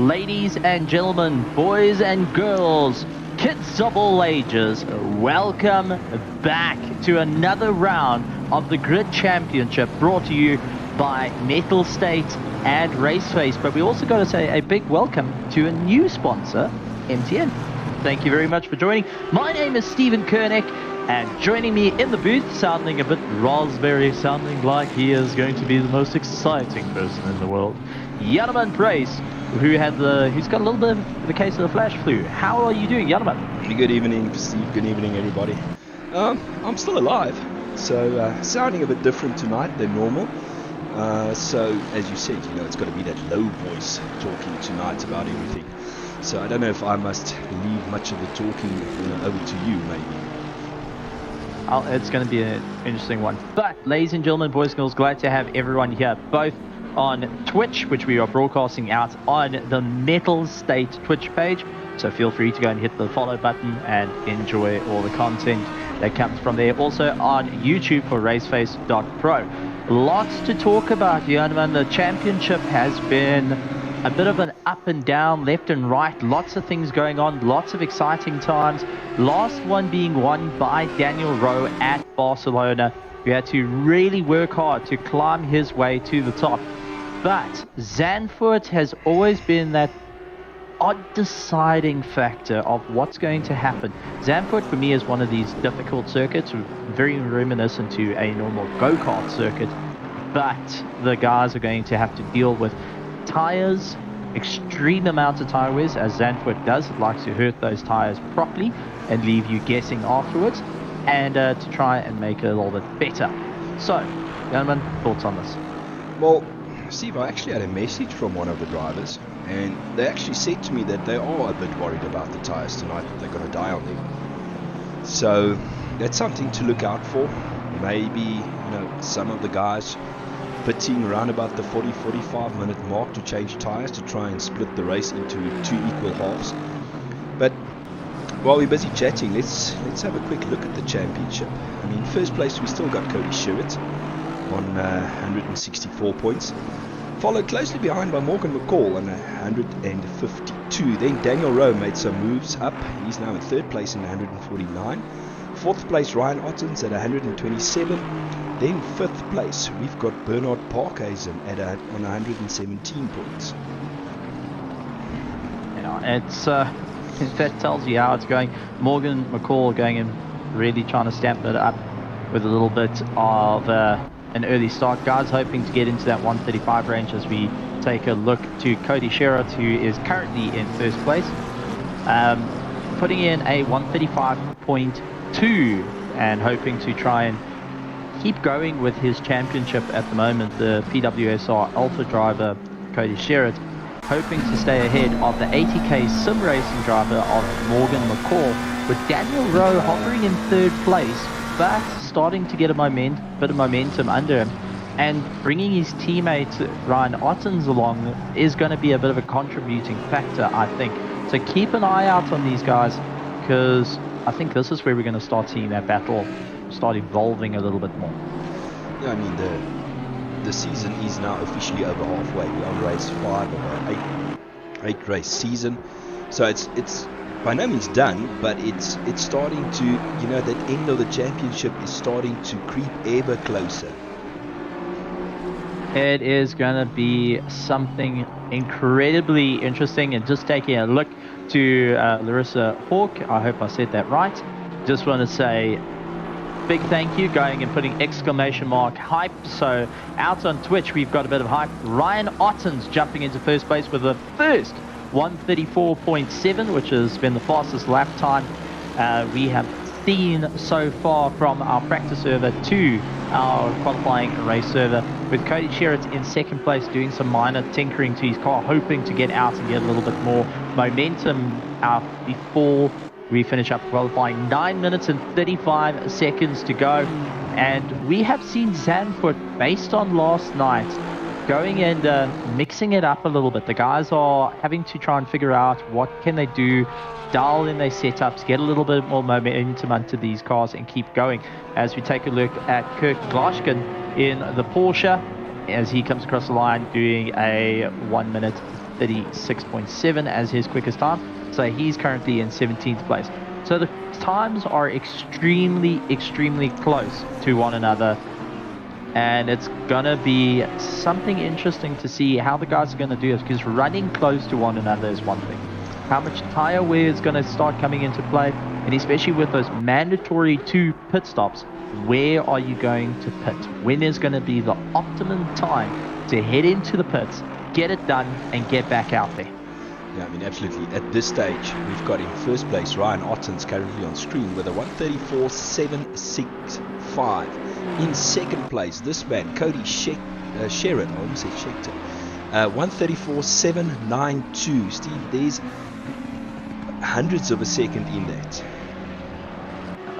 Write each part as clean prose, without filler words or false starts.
Ladies and gentlemen, boys and girls, kids of all ages, welcome back to another round of the Grid Championship brought to you by Mettlestate and RaceFace. But we also got to say a big welcome to a new sponsor, MTN. Thank you very much for joining. My name is Stephen Kernick, and joining me in the booth, sounding a bit raspberry, sounding like he is going to be the most exciting person in the world, Janneman Price, who's got a little bit of the case of the flash flu. How are you doing, Janneman? Good evening, Steve. Good evening, everybody. I'm still alive, so sounding a bit different tonight than normal. So, as you said, it's got to be that low voice talking tonight about everything. So I don't know if I must leave much of the talking over to you, maybe. It's going to be an interesting one. But, ladies and gentlemen, boys and girls, glad to have everyone here, both on Twitch, which we are broadcasting out on the Mettlestate Twitch page. So feel free to go and hit the follow button and enjoy all the content that comes from there. Also on YouTube for RaceFace.Pro. Lots to talk about, Janneman. The championship has been a bit of an up and down, left and right. Lots of things going on, lots of exciting times. Last one being won by Daniel Rowe at Barcelona, who had to really work hard to climb his way to the top. But Zandvoort has always been that odd deciding factor of what's going to happen. Zandvoort for me is one of these difficult circuits, very reminiscent to a normal go-kart circuit, but the guys are going to have to deal with tires, extreme amounts of tire wears, as Zandvoort does. It likes to hurt those tires properly and leave you guessing afterwards, and to try and make it a little bit better. So, gentlemen, thoughts on this? Well, Steve, I actually had a message from one of the drivers, and they actually said to me that they are a bit worried about the tires tonight, that they're going to die on them. So that's something to look out for. Maybe, some of the guys pitting around about the 40-45 minute mark to change tires to try and split the race into two equal halves. But while we're busy chatting, let's have a quick look at the championship. I mean, first place we still got Cody Sherritt on 164 points, followed closely behind by Morgan McCall on 152. Then Daniel Rowe made some moves up. He's now in third place in 149. Fourth place Ryan Ottens at 127. Then fifth place we've got Bernard Parkhuizen on 117 points. It's that tells you how it's going. Morgan McCall going and really trying to stamp it up with a little bit of an early start. Guys hoping to get into that 135 range as we take a look to Cody Sherritt, who is currently in first place, putting in a 135.2 and hoping to try and keep going with his championship at the moment. The PWSR Alpha driver Cody Sherritt hoping to stay ahead of the 80k sim racing driver of Morgan McCall, with Daniel Rowe hovering in third place, but starting to get a bit of momentum under him, and bringing his teammate Ryan Ottens along is going to be a bit of a contributing factor, I think. So keep an eye out on these guys, because I think this is where we're going to start seeing that battle start evolving a little bit more. Yeah, I mean, the season is now officially over halfway. We're on race 5 of an 8-race season, so it's by no means done, but it's starting to, that end of the championship is starting to creep ever closer. It is going to be something incredibly interesting. And just taking a look to Larissa Hawk, I hope I said that right. Just want to say big thank you, going and putting exclamation mark hype. So out on Twitch we've got a bit of hype. Ryan Ottens jumping into first place with the first 134.7, which has been the fastest lap time we have seen so far from our practice server to our qualifying race server, with Cody Sherritt in second place doing some minor tinkering to his car, hoping to get out and get a little bit more momentum out before we finish up qualifying. 9 minutes and 35 seconds to go, and we have seen Zandvoort, based on last night, going and mixing it up a little bit. The guys are having to try and figure out what can they do, dial in their setups, get a little bit more momentum onto these cars and keep going. As we take a look at Kirk Glaschken in the Porsche, as he comes across the line doing a 1 minute 1:36.7 as his quickest time. So he's currently in 17th place. So the times are extremely close to one another. And it's going to be something interesting to see how the guys are going to do this, because running close to one another is one thing. How much tire wear is going to start coming into play, and especially with those mandatory 2 pit stops, where are you going to pit? When is going to be the optimum time to head into the pits, get it done, and get back out there? Yeah, I mean, absolutely. At this stage, we've got in first place Ryan Otten's currently on screen with a 1:34.765. In second place, this man, Cody Sherritt, I almost said Schechter, 1:34.792. Steve, there's hundreds of a second in that.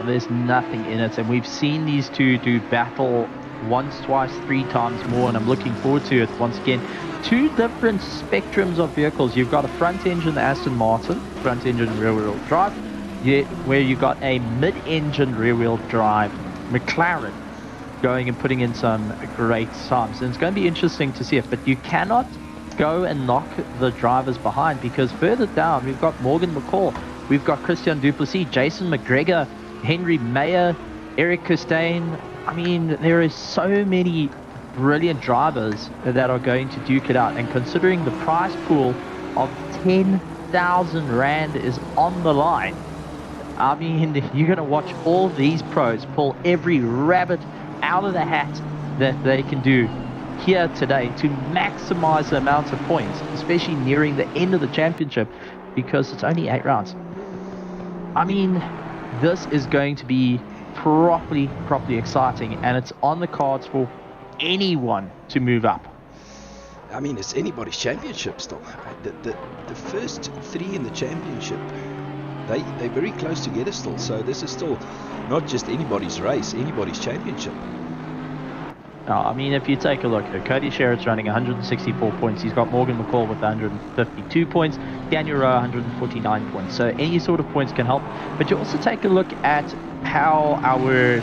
There's nothing in it, and we've seen these two do battle once, twice, 3 times more, and I'm looking forward to it once again. 2 different spectrums of vehicles. You've got a front engine Aston Martin, front engine rear-wheel drive, where you've got a mid-engine rear-wheel drive McLaren going and putting in some great times, and it's going to be interesting to see it. But you cannot go and knock the drivers behind, because further down we've got Morgan McCall, we've got Christian Duplessis, Jason McGregor, Henry Mayer, Eric Costain. I mean, there is so many brilliant drivers that are going to duke it out, and considering the prize pool of 10,000 Rand is on the line, I mean, you're going to watch all these pros pull every rabbit out of the hat that they can do here today to maximize the amount of points, especially nearing the end of the championship, because it's only 8 rounds. I mean, this is going to be properly exciting, and it's on the cards for anyone to move up. I mean, it's anybody's championship still. The first 3 in the championship, they're very close together still. So this is still not just anybody's race, anybody's championship. I mean, if you take a look, Cody Sherritt's running 164 points. He's got Morgan McCall with 152 points, Daniel Rowe 149 points. So any sort of points can help. But you also take a look at how our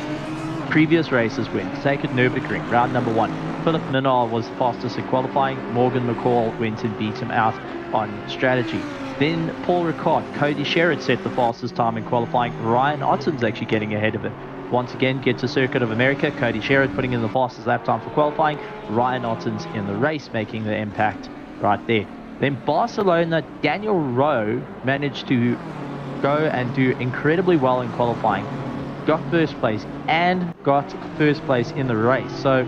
previous races went. Take it Nürburgring, round number 1. Philip Minnaar was fastest in qualifying. Morgan McCall went and beat him out on strategy. Then Paul Ricard, Cody Sherritt set the fastest time in qualifying. Ryan Otten's actually getting ahead of him. Once again, get to Circuit of America. Cody Sherritt putting in the fastest lap time for qualifying. Ryan Otten's in the race, making the impact right there. Then Barcelona, Daniel Rowe managed to go and do incredibly well in qualifying. Got first place and got first place in the race. So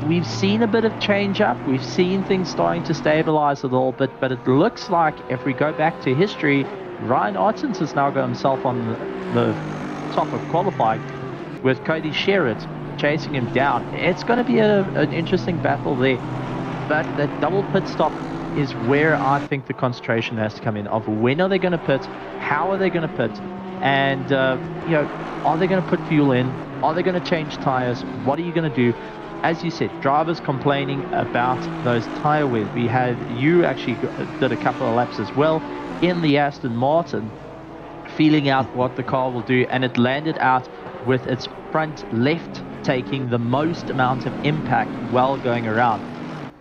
we've seen a bit of change up. We've seen things starting to stabilize a little bit, but it looks like if we go back to history, Ryan Otten's has now got himself on the top of qualifying, with Cody Sherritt chasing him down. It's going to be an interesting battle there, but the double pit stop is where I think the concentration has to come in, of when are they going to pit, how are they going to pit, and you know, are they going to put fuel in, are they going to change tires, what are you going to do? As you said, drivers complaining about those tire wears. We had, you actually did a couple of laps as well in the Aston Martin, feeling out what the car will do, and it landed out with its front left taking the most amount of impact while going around.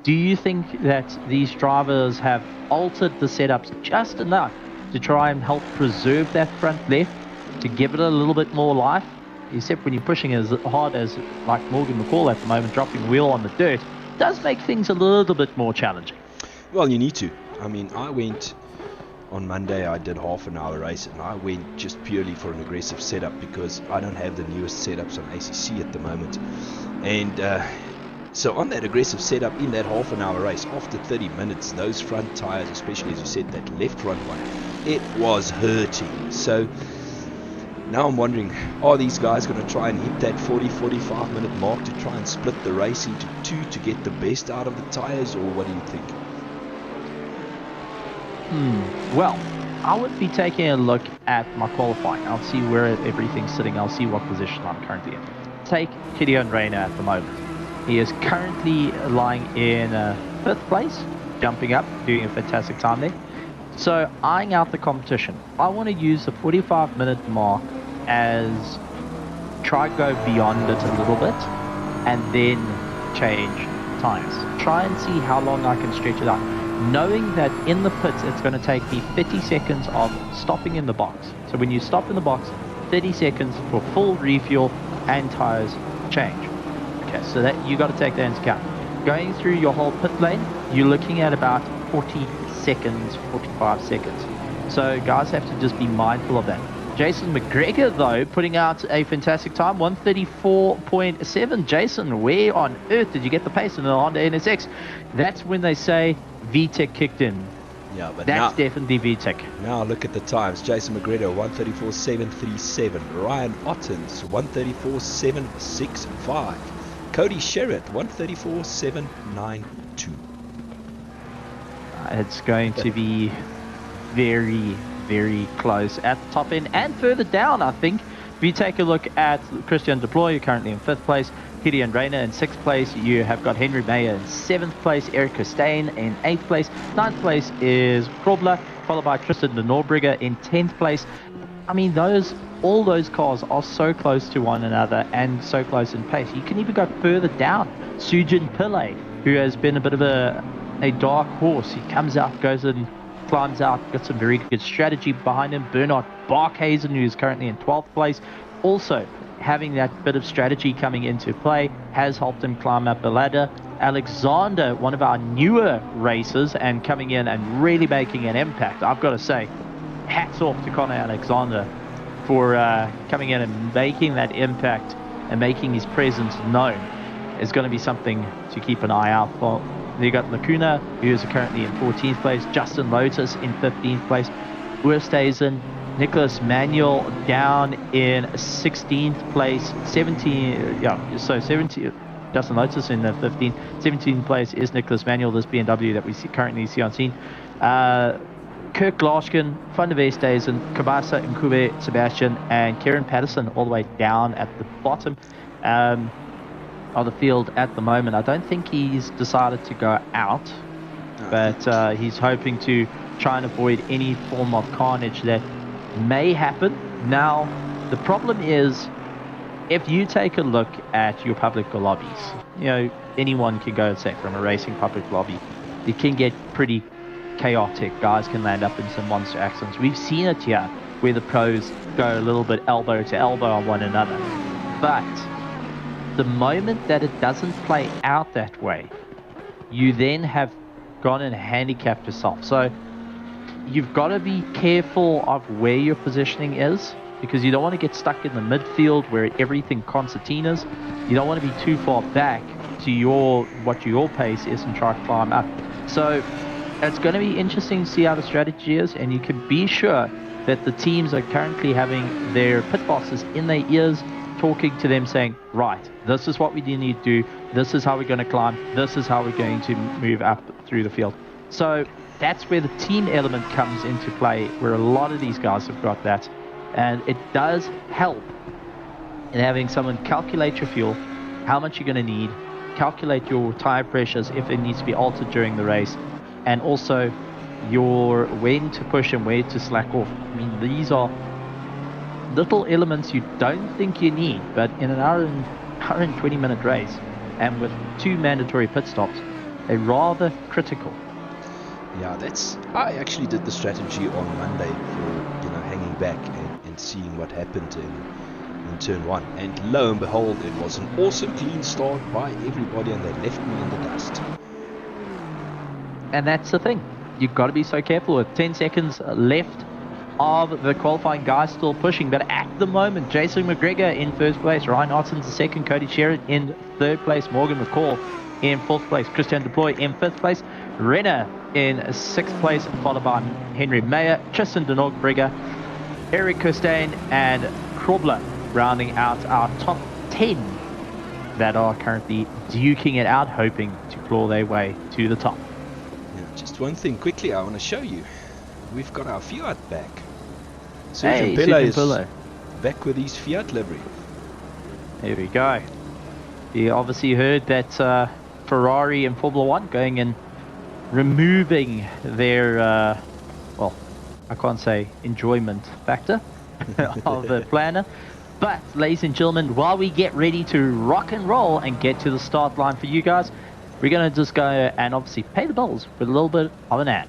Do you think that these drivers have altered the setups just enough to try and help preserve that front left, to give it a little bit more life? Except when you're pushing as hard as like Morgan McCall at the moment, dropping wheel on the dirt, does make things a little bit more challenging. Well, you need to. I mean, I went on Monday, I did half an hour race, and I went just purely for an aggressive setup because I don't have the newest setups on ACC at the moment. And so on that aggressive setup in that half an hour race, after 30 minutes, those front tires, especially as you said, that left front one, it was hurting. So now I'm wondering, are these guys going to try and hit that 40-45 minute mark to try and split the race into 2 to get the best out of the tires, or what do you think? Well, I would be taking a look at my qualifying. I'll see where everything's sitting. I'll see what position I'm currently in. Take Gideon Rayner at the moment. He is currently lying in 5th place, jumping up, doing a fantastic time there. So, eyeing out the competition, I want to use the 45 minute mark as try go beyond it a little bit and then change tires. Try and see how long I can stretch it out. knowing that in the pits it's going to take me 30 seconds of stopping in the box. So when you stop in the box, 30 seconds for full refuel and tires change. Okay, so that you got to take that into account. Going through your whole pit lane, you're looking at about 40 seconds, 45 seconds. So guys have to just be mindful of that. Jason McGregor, though, putting out a fantastic time, 134.7. Jason, where on earth did you get the pace in the Honda NSX? That's when they say VTEC kicked in. Yeah, but that's definitely VTEC. Now look at the times. Jason McGregor, 134.737. Ryan Ottens, 134.765. Cody Sherritt, 134.792. It's going to be very, very close at the top end and further down, I think. If you take a look at Christian Deploy, currently in 5th place, Gideon Rayner in 6th place, you have got Henry Mayer in 7th place, Eric Costain in 8th place, 9th place is Krobler, followed by Tristan de Norbrigger in 10th place. I mean, all those cars are so close to one another and so close in pace. You can even go further down. Sujin Pillay, who has been a bit of a dark horse, he comes out, goes in, climbs out, got some very good strategy behind him. Bernard Barkhazen, who is currently in 12th place, also having that bit of strategy coming into play, has helped him climb up the ladder. Alexander, one of our newer racers, and coming in and really making an impact. I've got to say, hats off to Connor Alexander for coming in and making that impact and making his presence known. Is going to be something to keep an eye out for. You got Lacuna, who is currently in 14th place. Justin Lotus in 15th place. Oosthuizen, Nicholas Manuel down in 16th place. 17. Justin Lotus in the 15th. 17th place is Nicholas Manuel, this BMW that we currently see on scene. Kirk Glaskin, Van der Westhuizen, Kabasa Nkube, Sebastian, and Kieran Patterson all the way down at the bottom of the field at the moment. I don't think he's decided to go out, but he's hoping to try and avoid any form of carnage that may happen. Now, the problem is, if you take a look at your public lobbies, you know, anyone can go, say, from a racing public lobby. It can get pretty chaotic. Guys can land up in some monster accidents. We've seen it here, where the pros go a little bit elbow to elbow on one another. But the moment that it doesn't play out that way, you then have gone and handicapped yourself. So you've got to be careful of where your positioning is, because you don't want to get stuck in the midfield where everything concertinas. You don't want to be too far back to what your pace is and try to climb up. So it's going to be interesting to see how the strategy is, and you can be sure that the teams are currently having their pit bosses in their ears, talking to them, saying, right, this is what we need to do, this is how we're going to climb, this is how we're going to move up through the field. So that's where the team element comes into play, where a lot of these guys have got that, and it does help in having someone calculate your fuel, how much you're going to need, calculate your tire pressures if it needs to be altered during the race, and also your when to push and where to slack off. I mean, these are little elements you don't think you need, but in an hour and 20-minute race, and with 2 mandatory pit stops, they're rather critical. Yeah, I actually did the strategy on Monday for, hanging back and seeing what happened in turn 1, and lo and behold, it was an awesome clean start by everybody, and they left me in the dust. And that's the thing, you've got to be so careful. With 10 seconds left of the qualifying, guys still pushing, but at the moment, Jason McGregor in 1st place, Ryan Ottens in 2nd, Cody Sherritt in 3rd place, Morgan McCall in 4th place, Christian Deploy in 5th place, Renner in 6th place, followed by Henry Mayer, Tristan de Norbrigger, Eric Costain, and Krobler, rounding out our top 10 that are currently duking it out, hoping to claw their way to the top. Just one thing quickly I want to show you. We've got our Fiat back. Hey, Sergio is back with his Fiat livery. There we go. You obviously heard that Ferrari in Formula 1 going and removing their, well, I can't say enjoyment factor of the planner. But, ladies and gentlemen, while we get ready to rock and roll and get to the start line for you guys, we're going to just go and obviously pay the bills with a little bit of an ad.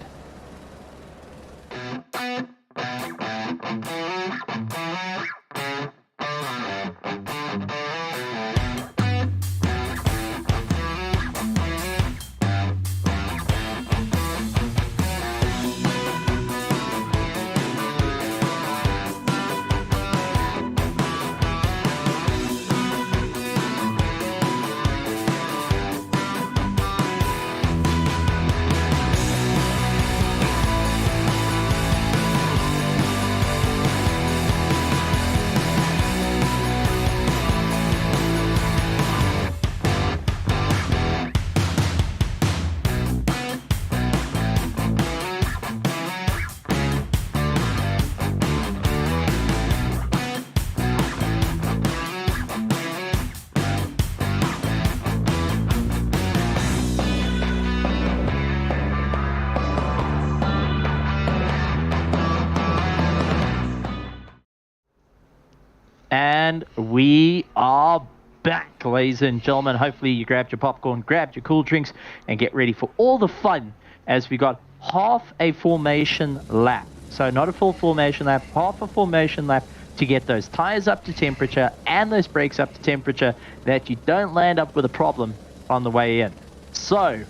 And we are back, ladies and gentlemen. Hopefully you grabbed your popcorn, grabbed your cool drinks, and get ready for all the fun as we got half a formation lap. So not a full formation lap, half a formation lap to get those tires up to temperature and those brakes up to temperature that you don't land up with a problem on the way in. So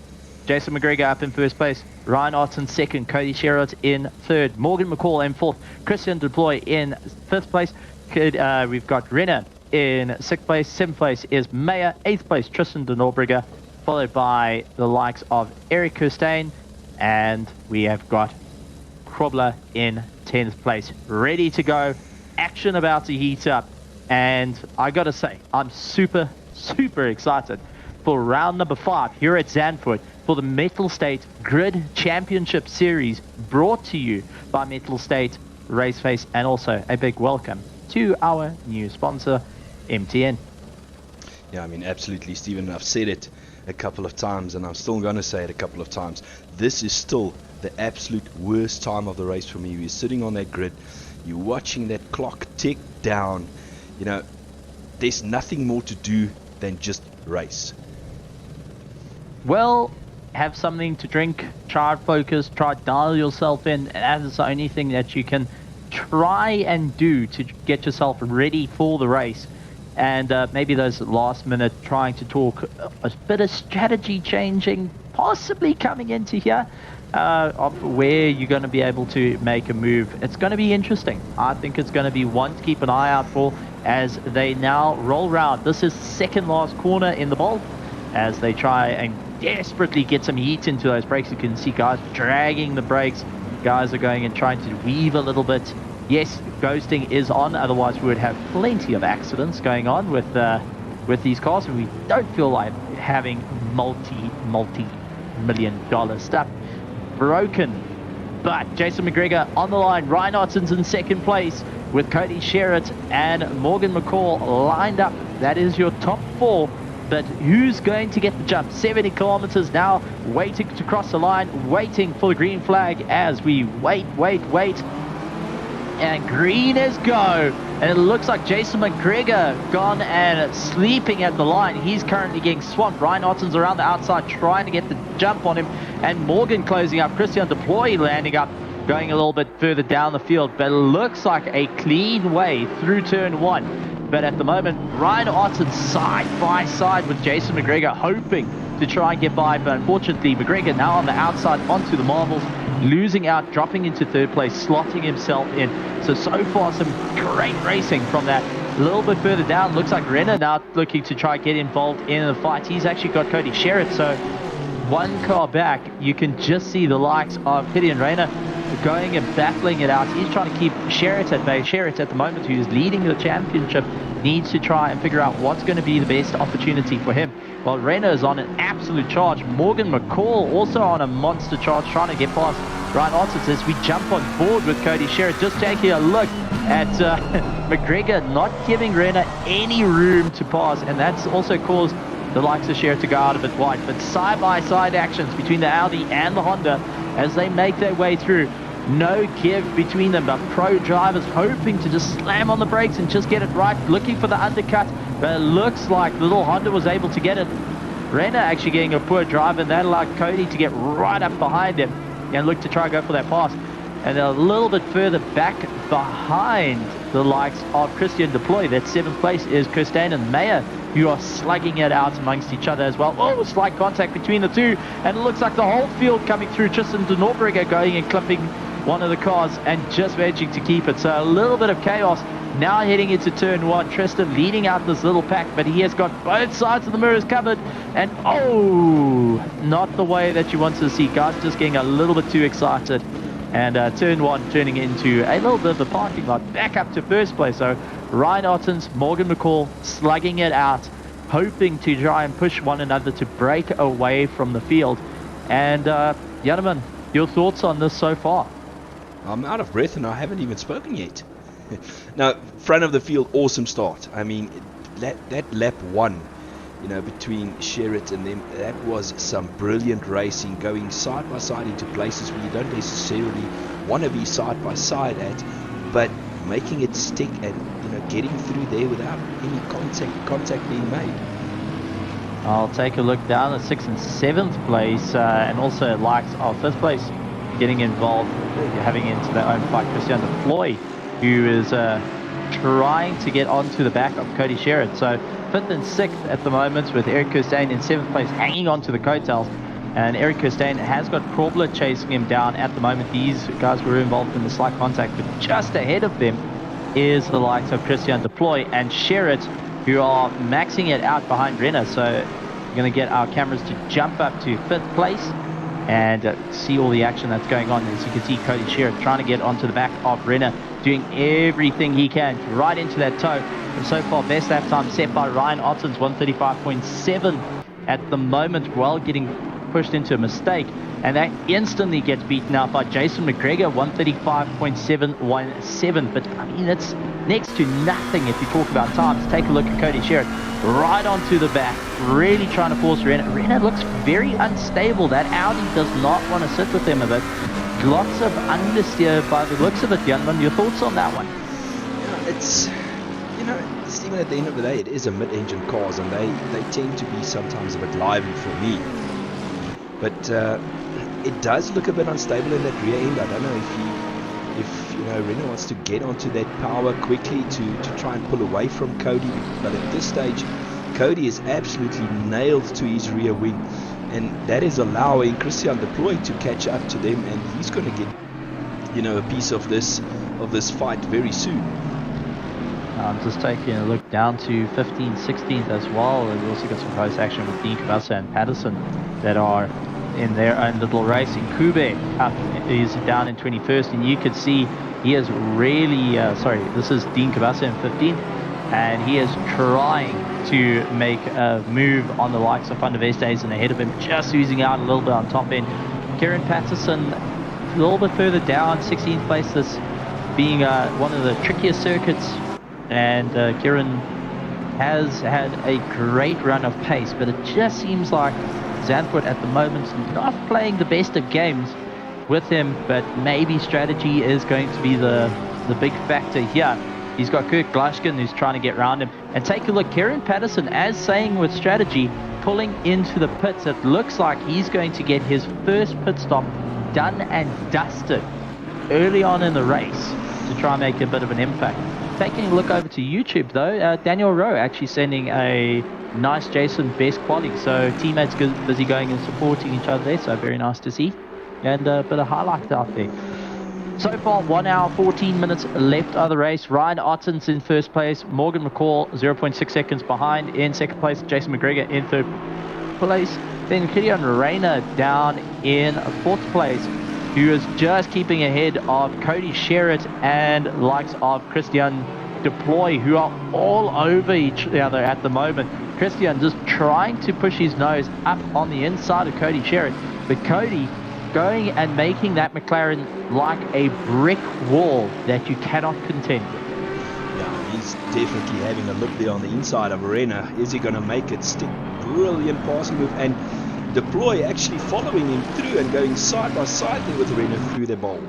Jason McGregor up in first place, Ryan Otton second, Cody Sherritt in third, Morgan McCall in fourth, Christian Deploy in fifth place. We've got Renner in sixth place, seventh place is Mayer, eighth place Tristan de Norbrigger, followed by the likes of Eric Kirstein, and we have got Krobler in 10th place, ready to go, action about to heat up, and I gotta say, I'm super excited for round number 5 here at Zandvoort for the Mettlestate Grid Championship Series, brought to you by Mettlestate, RaceFace, and also a big welcome to our new sponsor, MTN. Yeah, I mean, absolutely, Stephen. I've said it a couple of times, and I'm still going to say it a couple of times. This is still the absolute worst time of the race for me. You're sitting on that grid, you're watching that clock tick down. You know, there's nothing more to do than just race. Well, have something to drink, try focus, try dial yourself in, and that is the only thing that you can try and do to get yourself ready for the race. And maybe those last minute trying to talk a bit of strategy changing possibly coming into here of where you're going to be able to make a move. It's going to be interesting. I think it's going to be one to keep an eye out for as they now roll round. This is second last corner in the bowl as they try and desperately get some heat into those brakes. You can see guys dragging the brakes. Guys are going and trying to weave a little bit. Yes, ghosting is on, otherwise we would have plenty of accidents going on with these cars, and we don't feel like having multi-million-dollar stuff broken. But Jason McGregor on the line, Ryan Otton's in second place with Cody Sherritt and Morgan McCall lined up. That is your top 4. But who's going to get the jump? 70 kilometers now, waiting to cross the line, waiting for the green flag as we wait. And green is go. And it looks like Jason McGregor gone and sleeping at the line. He's currently getting swamped. Ryan Otton's around the outside trying to get the jump on him. And Morgan closing up. Christian Deploy landing up, going a little bit further down the field. But it looks like a clean way through turn 1. But at the moment, Ryan Otton side by side with Jason McGregor, hoping to try and get by. But unfortunately, McGregor now on the outside onto the marbles, losing out, dropping into third place, slotting himself in. So far, some great racing from that. A little bit further down, looks like Renner now looking to try and get involved in the fight. He's actually got Cody Sherritt, so one car back. You can just see the likes of Gideon Rayner going and battling it out. He's trying to keep Sherritt at bay. Sherritt at the moment, who's leading the championship, needs to try and figure out what's going to be the best opportunity for him. Well, Rayner is on an absolute charge. Morgan McCall also on a monster charge, trying to get past Ryan Otton as we jump on board with Cody Sherritt. Just taking a look at McGregor not giving Rayner any room to pass, and that's also caused the likes of Sherritt to go out a bit wide. But side-by-side actions between the Audi and the Honda as they make their way through. No give between them, but pro drivers hoping to just slam on the brakes and just get it right, looking for the undercut. But it looks like little Honda was able to get it Renner actually getting a poor drive, and that allowed Cody to get right up behind him and look to try and go for that pass. And a little bit further back behind the likes of Christian Deploy, that 7th place is Kirsten and Mayer, who are slugging it out amongst each other as well. Oh, slight contact between the two, and it looks like the whole field coming through. Tristan de Norberger going and clipping one of the cars and just managing to keep it. So a little bit of chaos now heading into turn 1. Tristan leading out this little pack, but he has got both sides of the mirrors covered, and oh, not the way that you want to see. Guys just getting a little bit too excited, and turn 1 turning into a little bit of a parking lot back up to first place. So Ryan Ottens, Morgan McCall slugging it out, hoping to try and push one another to break away from the field. And Janneman, your thoughts on this so far? I'm out of breath and I haven't even spoken yet. Now, front of the field, awesome start. I mean, that lap 1, you know, between Sherritt and them, that was some brilliant racing, going side by side into places where you don't necessarily want to be side by side at, but making it stick and, you know, getting through there without any contact being made. I'll take a look down at 6th and 7th place, and also likes of 5th place getting involved, having into their own fight. Christian de Floy, who is trying to get onto the back of Cody Sherritt. So 5th and 6th at the moment, with Eric Kirstein in 7th place hanging on to the coattails. And Eric Kirstein has got Probler chasing him down at the moment. These guys were involved in the slight contact, but just ahead of them is the likes of Christian Deploy and Sherritt, who are maxing it out behind Renner. So we're going to get our cameras to jump up to 5th place and see all the action that's going on. As you can see, Cody Sherritt trying to get onto the back of Renner, doing everything he can right into that toe. And so far, best lap time set by Ryan Ottens, 135.7 at the moment, while getting pushed into a mistake, and that instantly gets beaten out by Jason McGregor, 135.717. But I mean, it's next to nothing if you talk about times. Take a look at Cody Sherritt right onto the back, really trying to force Renner. Renner looks very unstable. That Audi does not want to sit with him a bit. Lots of understeer by the looks of it, Janneman. Your thoughts on that one? Yeah, it's, you know, Stephen, at the end of the day, it is a mid-engine cars, and they tend to be sometimes a bit lively for me. But it does look a bit unstable in that rear end. I don't know if you know, Renner wants to get onto that power quickly to try and pull away from Cody. But at this stage, Cody is absolutely nailed to his rear wing, and that is allowing Christian Deploy to catch up to them, and he's going to get, you know, a piece of this fight very soon. I'm just taking a look down to 15th, 16th as well. We've also got some close action with Dean Cabasa and Patterson that are in their own little race. In Kube is down in 21st, and you could see he is really this is Dean Cabasa in 15th, and he is trying to make a move on the likes of Van der Westhuizen ahead of him, just oozing out a little bit on top end. Kieran Patterson a little bit further down, 16th place, this being one of the trickier circuits, and Kieran has had a great run of pace, but it just seems like Zandvoort at the moment not playing the best of games with him, but maybe strategy is going to be the big factor here. He's got Kirk Glushkin who's trying to get around him. And take a look, Kieran Patterson, as saying with strategy, pulling into the pits. It looks like he's going to get his first pit stop done and dusted early on in the race to try and make a bit of an impact. Taking a look over to YouTube though, Daniel Rowe actually sending a nice Jason best quality. So teammates busy going and supporting each other there, so very nice to see. And a bit of highlights out there. So far, 1 hour, 14 minutes left of the race. Ryan Ottens in first place. Morgan McCall, 0.6 seconds behind. In second place, Jason McGregor in third place. Then Gideon Rayner down in fourth place, who is just keeping ahead of Cody Sherritt and likes of Christian Deploy, who are all over each other at the moment. Christian just trying to push his nose up on the inside of Cody Sherritt, but Cody going and making that McLaren like a brick wall that you cannot contend with. Yeah, he's definitely having a look there on the inside of Renner. Is he going to make it stick? Brilliant passing move, and Deploy actually following him through and going side by side there with Renner through the bowl.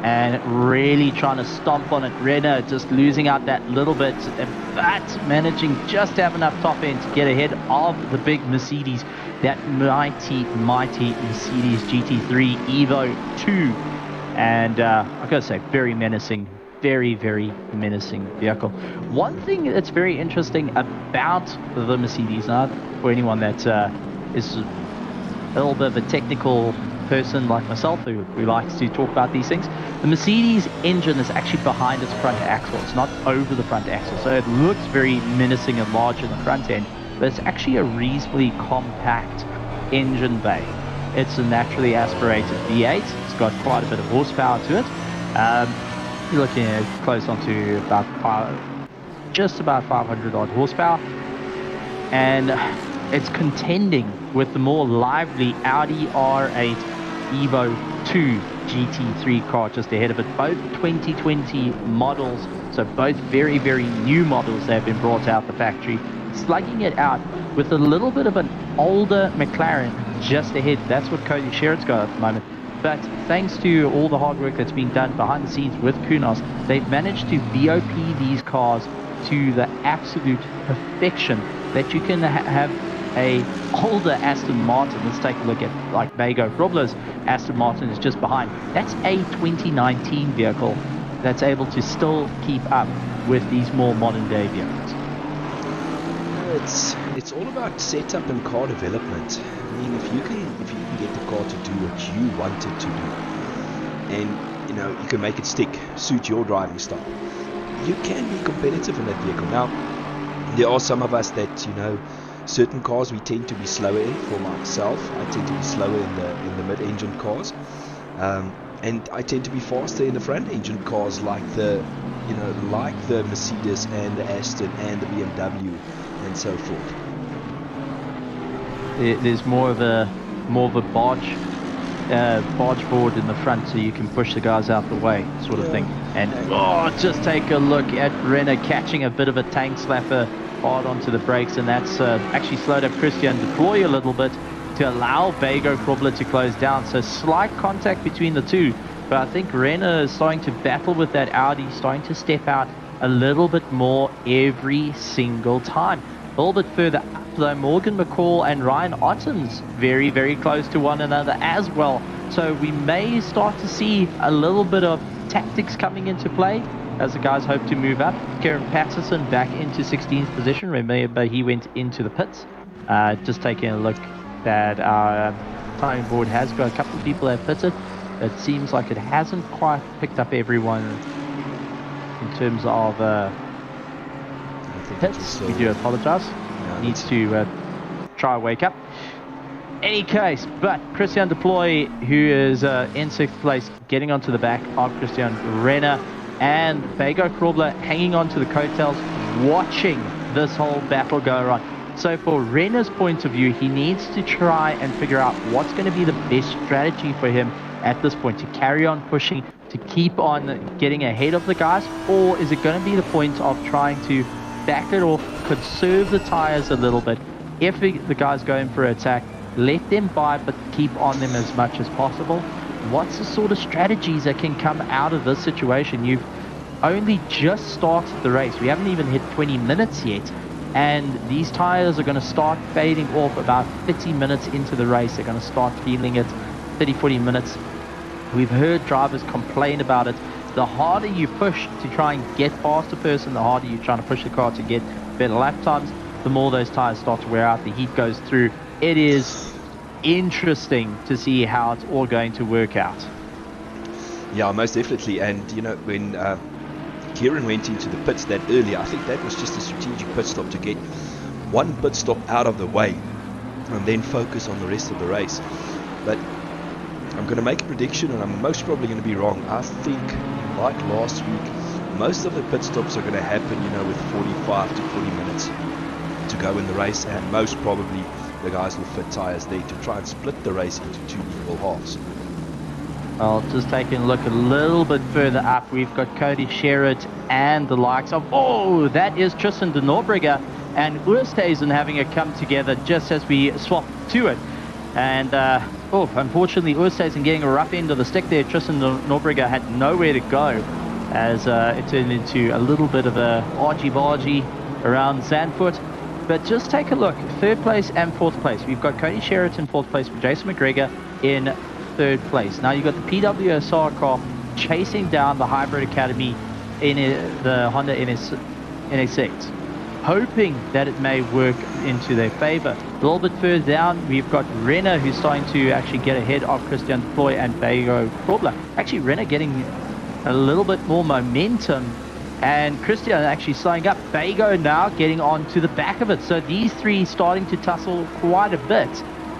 and really trying to stomp on it. Renner just losing out that little bit, but managing just to have enough top end to get ahead of the big Mercedes, that mighty Mercedes GT3 Evo 2. And I've got to say, very menacing, very menacing vehicle. One thing that's very interesting about the Mercedes, now for anyone that is a little bit of a technical person like myself who likes to talk about these things, the Mercedes engine is actually behind its front axle. It's not over the front axle, so it looks very menacing and large in the front end, but it's actually a reasonably compact engine bay. It's a naturally aspirated V8. It's got quite a bit of horsepower to it. You're looking at close onto just about 500 odd horsepower, and it's contending with the more lively Audi R8 Evo 2 GT3 car just ahead of it. Both 2020 models, so both very new models that have been brought out the factory, slugging it out with a little bit of an older McLaren just ahead. That's what Cody Sherritt's got at the moment. But thanks to all the hard work that's been done behind the scenes with Kunos, they've managed to VOP these cars to the absolute perfection that you can have a older Aston Martin. Let's take a look at like Bego Robler's Aston Martin is just behind. That's a 2019 vehicle that's able to still keep up with these more modern day vehicles. It's all about setup and car development. I mean, if you can get the car to do what you want it to do, and you know you can make it stick, suit your driving style, you can be competitive in that vehicle. Now, there are some of us that, you know, certain cars we tend to be slower in. For myself, I tend to be slower in the mid-engine cars, and I tend to be faster in the front-engine cars, like the Mercedes and the Aston and the BMW and so forth. There's more of a barge board in the front, so you can push the guys out the way, sort of thing. And just take a look at Renner catching a bit of a tank slapper hard onto the brakes, and that's actually slowed up Christian Deploy a little bit to allow Bego Krobler to close down. So slight contact between the two, but I think Renner is starting to battle with that Audi, starting to step out a little bit more every single time. A little bit further up though, Morgan McCall and Ryan Otten's very close to one another as well. So we may start to see a little bit of tactics coming into play as the guys hope to move up. Kieran Patterson back into 16th position. Remember, he went into the pits. Just taking a look that our timing board has got a couple of people that have pitted. It seems like it hasn't quite picked up everyone in terms of pits. We do apologize. Needs to try wake up. Any case, but Christian Deploy, who is in 6th place, getting onto the back of Christian Renner, and Bego Krobler hanging on to the coattails, watching this whole battle go on. So for Renner's point of view, he needs to try and figure out what's going to be the best strategy for him at this point, to carry on pushing, to keep on getting ahead of the guys, or is it going to be the point of trying to back it off, conserve the tires a little bit? If the guys go in for an attack, let them buy, but keep on them as much as possible. What's the sort of strategies that can come out of this situation? You've only just started the race. We haven't even hit 20 minutes yet, and these tires are going to start fading off about 30 minutes into the race. They're going to start feeling it 30-40 minutes. We've heard drivers complain about it. The harder you push to try and get past a person, the harder you're trying to push the car to get better lap times, the more those tires start to wear out, the heat goes through. It is interesting to see how it's all going to work out. Yeah, most definitely. And you know, when Kieran went into the pits that early, I think that was just a strategic pit stop to get one pit stop out of the way and then focus on the rest of the race. But I'm going to make a prediction, and I'm most probably going to be wrong. I think, like last week, most of the pit stops are going to happen, you know, with 45 to 40 minutes to go in the race, and most probably the guys will fit tires there to try and split the race into two equal halves. Well, just taking a look a little bit further up, we've got Cody Sherritt and the likes of, that is Tristan de Norbrigge and Oosthuizen having a come together just as we swap to it. And, unfortunately, Oosthuizen getting a rough end of the stick there. Tristan Norbrigger had nowhere to go as it turned into a little bit of a argy-bargy around Zandvoort. But just take a look, 3rd place and 4th place. We've got Cody Sherritt in 4th place with Jason McGregor in 3rd place. Now you've got the PWSR car chasing down the Hybrid Academy in the Honda NSX, hoping that it may work into their favor. A little bit further down, we've got Renner, who's starting to actually get ahead of Christian Deploy and Bego Probler. Actually, Renner getting a little bit more momentum, and Christian actually slowing up. Bego now getting onto the back of it. So these three starting to tussle quite a bit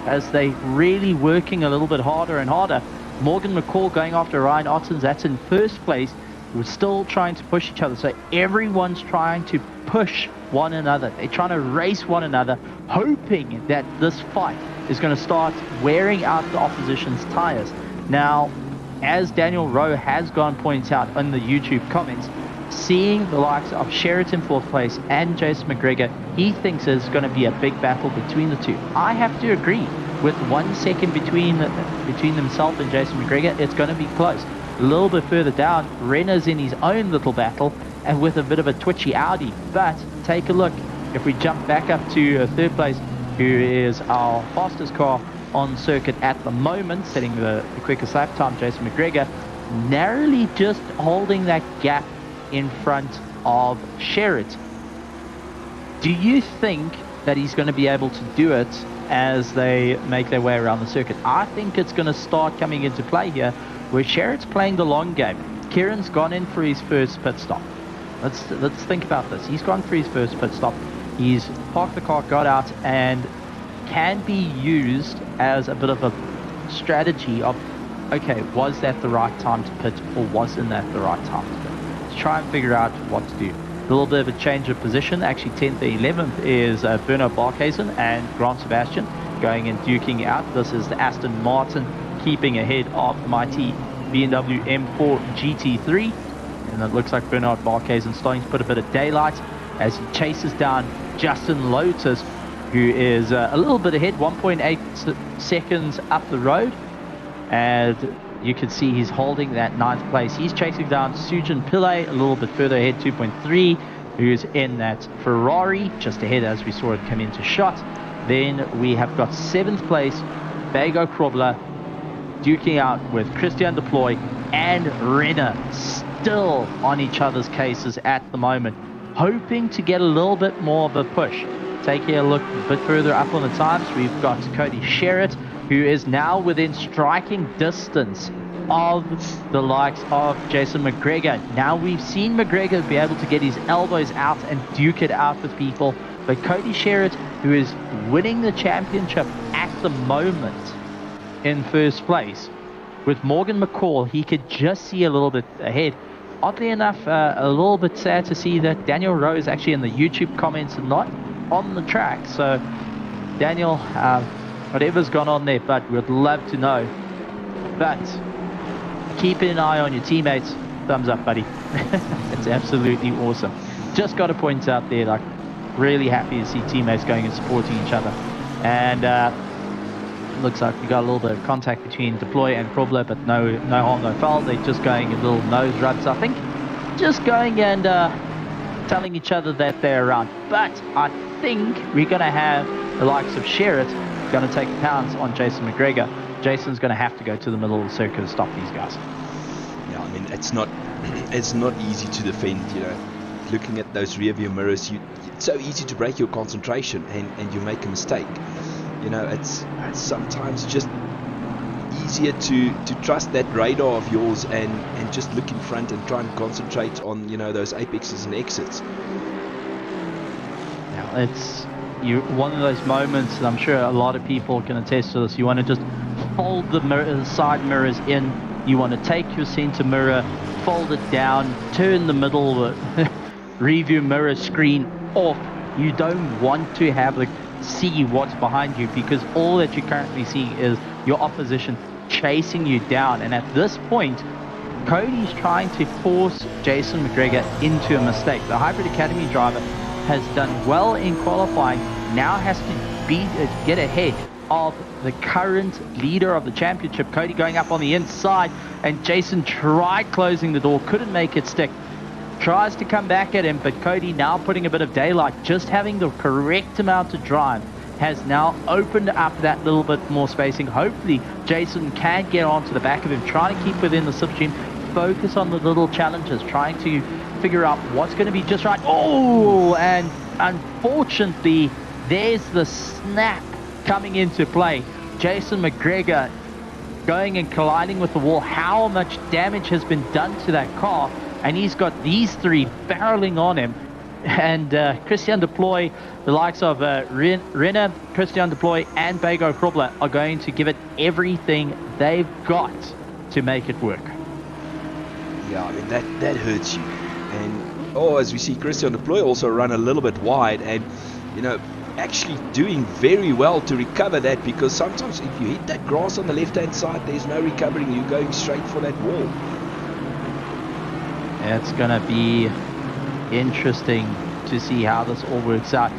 as they really working a little bit harder and harder. Morgan McCall going after Ryan Ottens, that's in 1st place. We're still trying to push each other. So everyone's trying to push one another. They're trying to race one another, hoping that this fight is going to start wearing out the opposition's tires. Now, as Daniel Rowe has gone points out in the YouTube comments, seeing the likes of Sheraton 4th place and Jason McGregor, he thinks there's going to be a big battle between the two. I have to agree. With 1 second between himself and Jason McGregor, it's going to be close. A little bit further down, Renner's in his own little battle and with a bit of a twitchy Audi. But take a look, if we jump back up to 3rd place, who is our fastest car on circuit at the moment, setting the quickest lap time, Jason McGregor, narrowly just holding that gap in front of Sherritt. Do you think that he's going to be able to do it as they make their way around the circuit? I think it's going to start coming into play here, where Sherritt's playing the long game. Kieran's gone in for his first pit stop. Let's think about this. He's gone for his first pit stop. He's parked the car, got out, and can be used as a bit of a strategy of, okay, was that the right time to pit, or wasn't that the right time to pit? To try and figure out what to do. A little bit of a change of position. Actually, 10th and 11th is Bruno Barkhuizen and Grant Sebastian going and duking out. This is the Aston Martin keeping ahead of the mighty BMW M4 GT3. And it looks like Bernard Barkhuizen starting to put a bit of daylight as he chases down Justin Lotus, who is a little bit ahead, 1.8 seconds up the road. And you can see he's holding that 9th place. He's chasing down Sujin Pillay a little bit further ahead, 2.3, who's in that Ferrari, just ahead as we saw it come into shot. Then we have got 7th place, Bego Probler, duking out with Christian Deploy and Renner, still on each other's cases at the moment, hoping to get a little bit more of a push. Taking a look a bit further up on the times, we've got Cody Sherritt, who is now within striking distance of the likes of Jason McGregor. Now we've seen McGregor be able to get his elbows out and duke it out with people, but Cody Sherritt, who is winning the championship at the moment in 1st place, with Morgan McCall, he could just see a little bit ahead. Oddly enough, a little bit sad to see that Daniel Rowe is actually in the YouTube comments and not on the track. So Daniel, whatever's gone on there, but we'd love to know. But keep an eye on your teammates. Thumbs up, buddy. It's absolutely awesome. Just got to point out there, like, really happy to see teammates going and supporting each other. And looks like we got a little bit of contact between Deploy and Probler, but no harm, no foul. They're just going a little nose rubs, I think. Just going and telling each other that they're around. But I think we're going to have the likes of Sherritt going to take pounds on Jason McGregor. Jason's going to have to go to the middle of the circuit to stop these guys. Yeah, I mean, it's not easy to defend, you know. Looking at those rear view mirrors, it's so easy to break your concentration and you make a mistake. You know, it's sometimes just easier to trust that radar of yours and just look in front and try and concentrate on, you know, those apexes and exits. Now, it's one of those moments, and I'm sure a lot of people can attest to this. You want to just fold the side mirrors in. You want to take your center mirror, fold it down, turn the middle review mirror screen off. You don't want to have see what's behind you, because all that you're currently seeing is your opposition chasing you down. And at this point, Cody's trying to force Jason McGregor into a mistake. The Hybrid Academy driver has done well in qualifying, now has to get ahead of the current leader of the championship, Cody, going up on the inside, and Jason tried closing the door, couldn't make it stick. Tries to come back at him, but Cody now putting a bit of daylight, just having the correct amount of drive, has now opened up that little bit more spacing. Hopefully Jason can get onto the back of him, trying to keep within the slipstream, focus on the little challenges, trying to figure out what's going to be just right. Oh, and unfortunately there's the snap coming into play. Jason McGregor going and colliding with the wall. How much damage has been done to that car? And he's got these three barreling on him. And Christian Deploy, the likes of Renner, Christian Deploy, and Bego Krobler are going to give it everything they've got to make it work. Yeah, I mean, that hurts you. And, as we see Christian Deploy also run a little bit wide and, actually doing very well to recover that, because sometimes if you hit that grass on the left-hand side, there's no recovering. You're going straight for that wall. It's going to be interesting to see how this all works out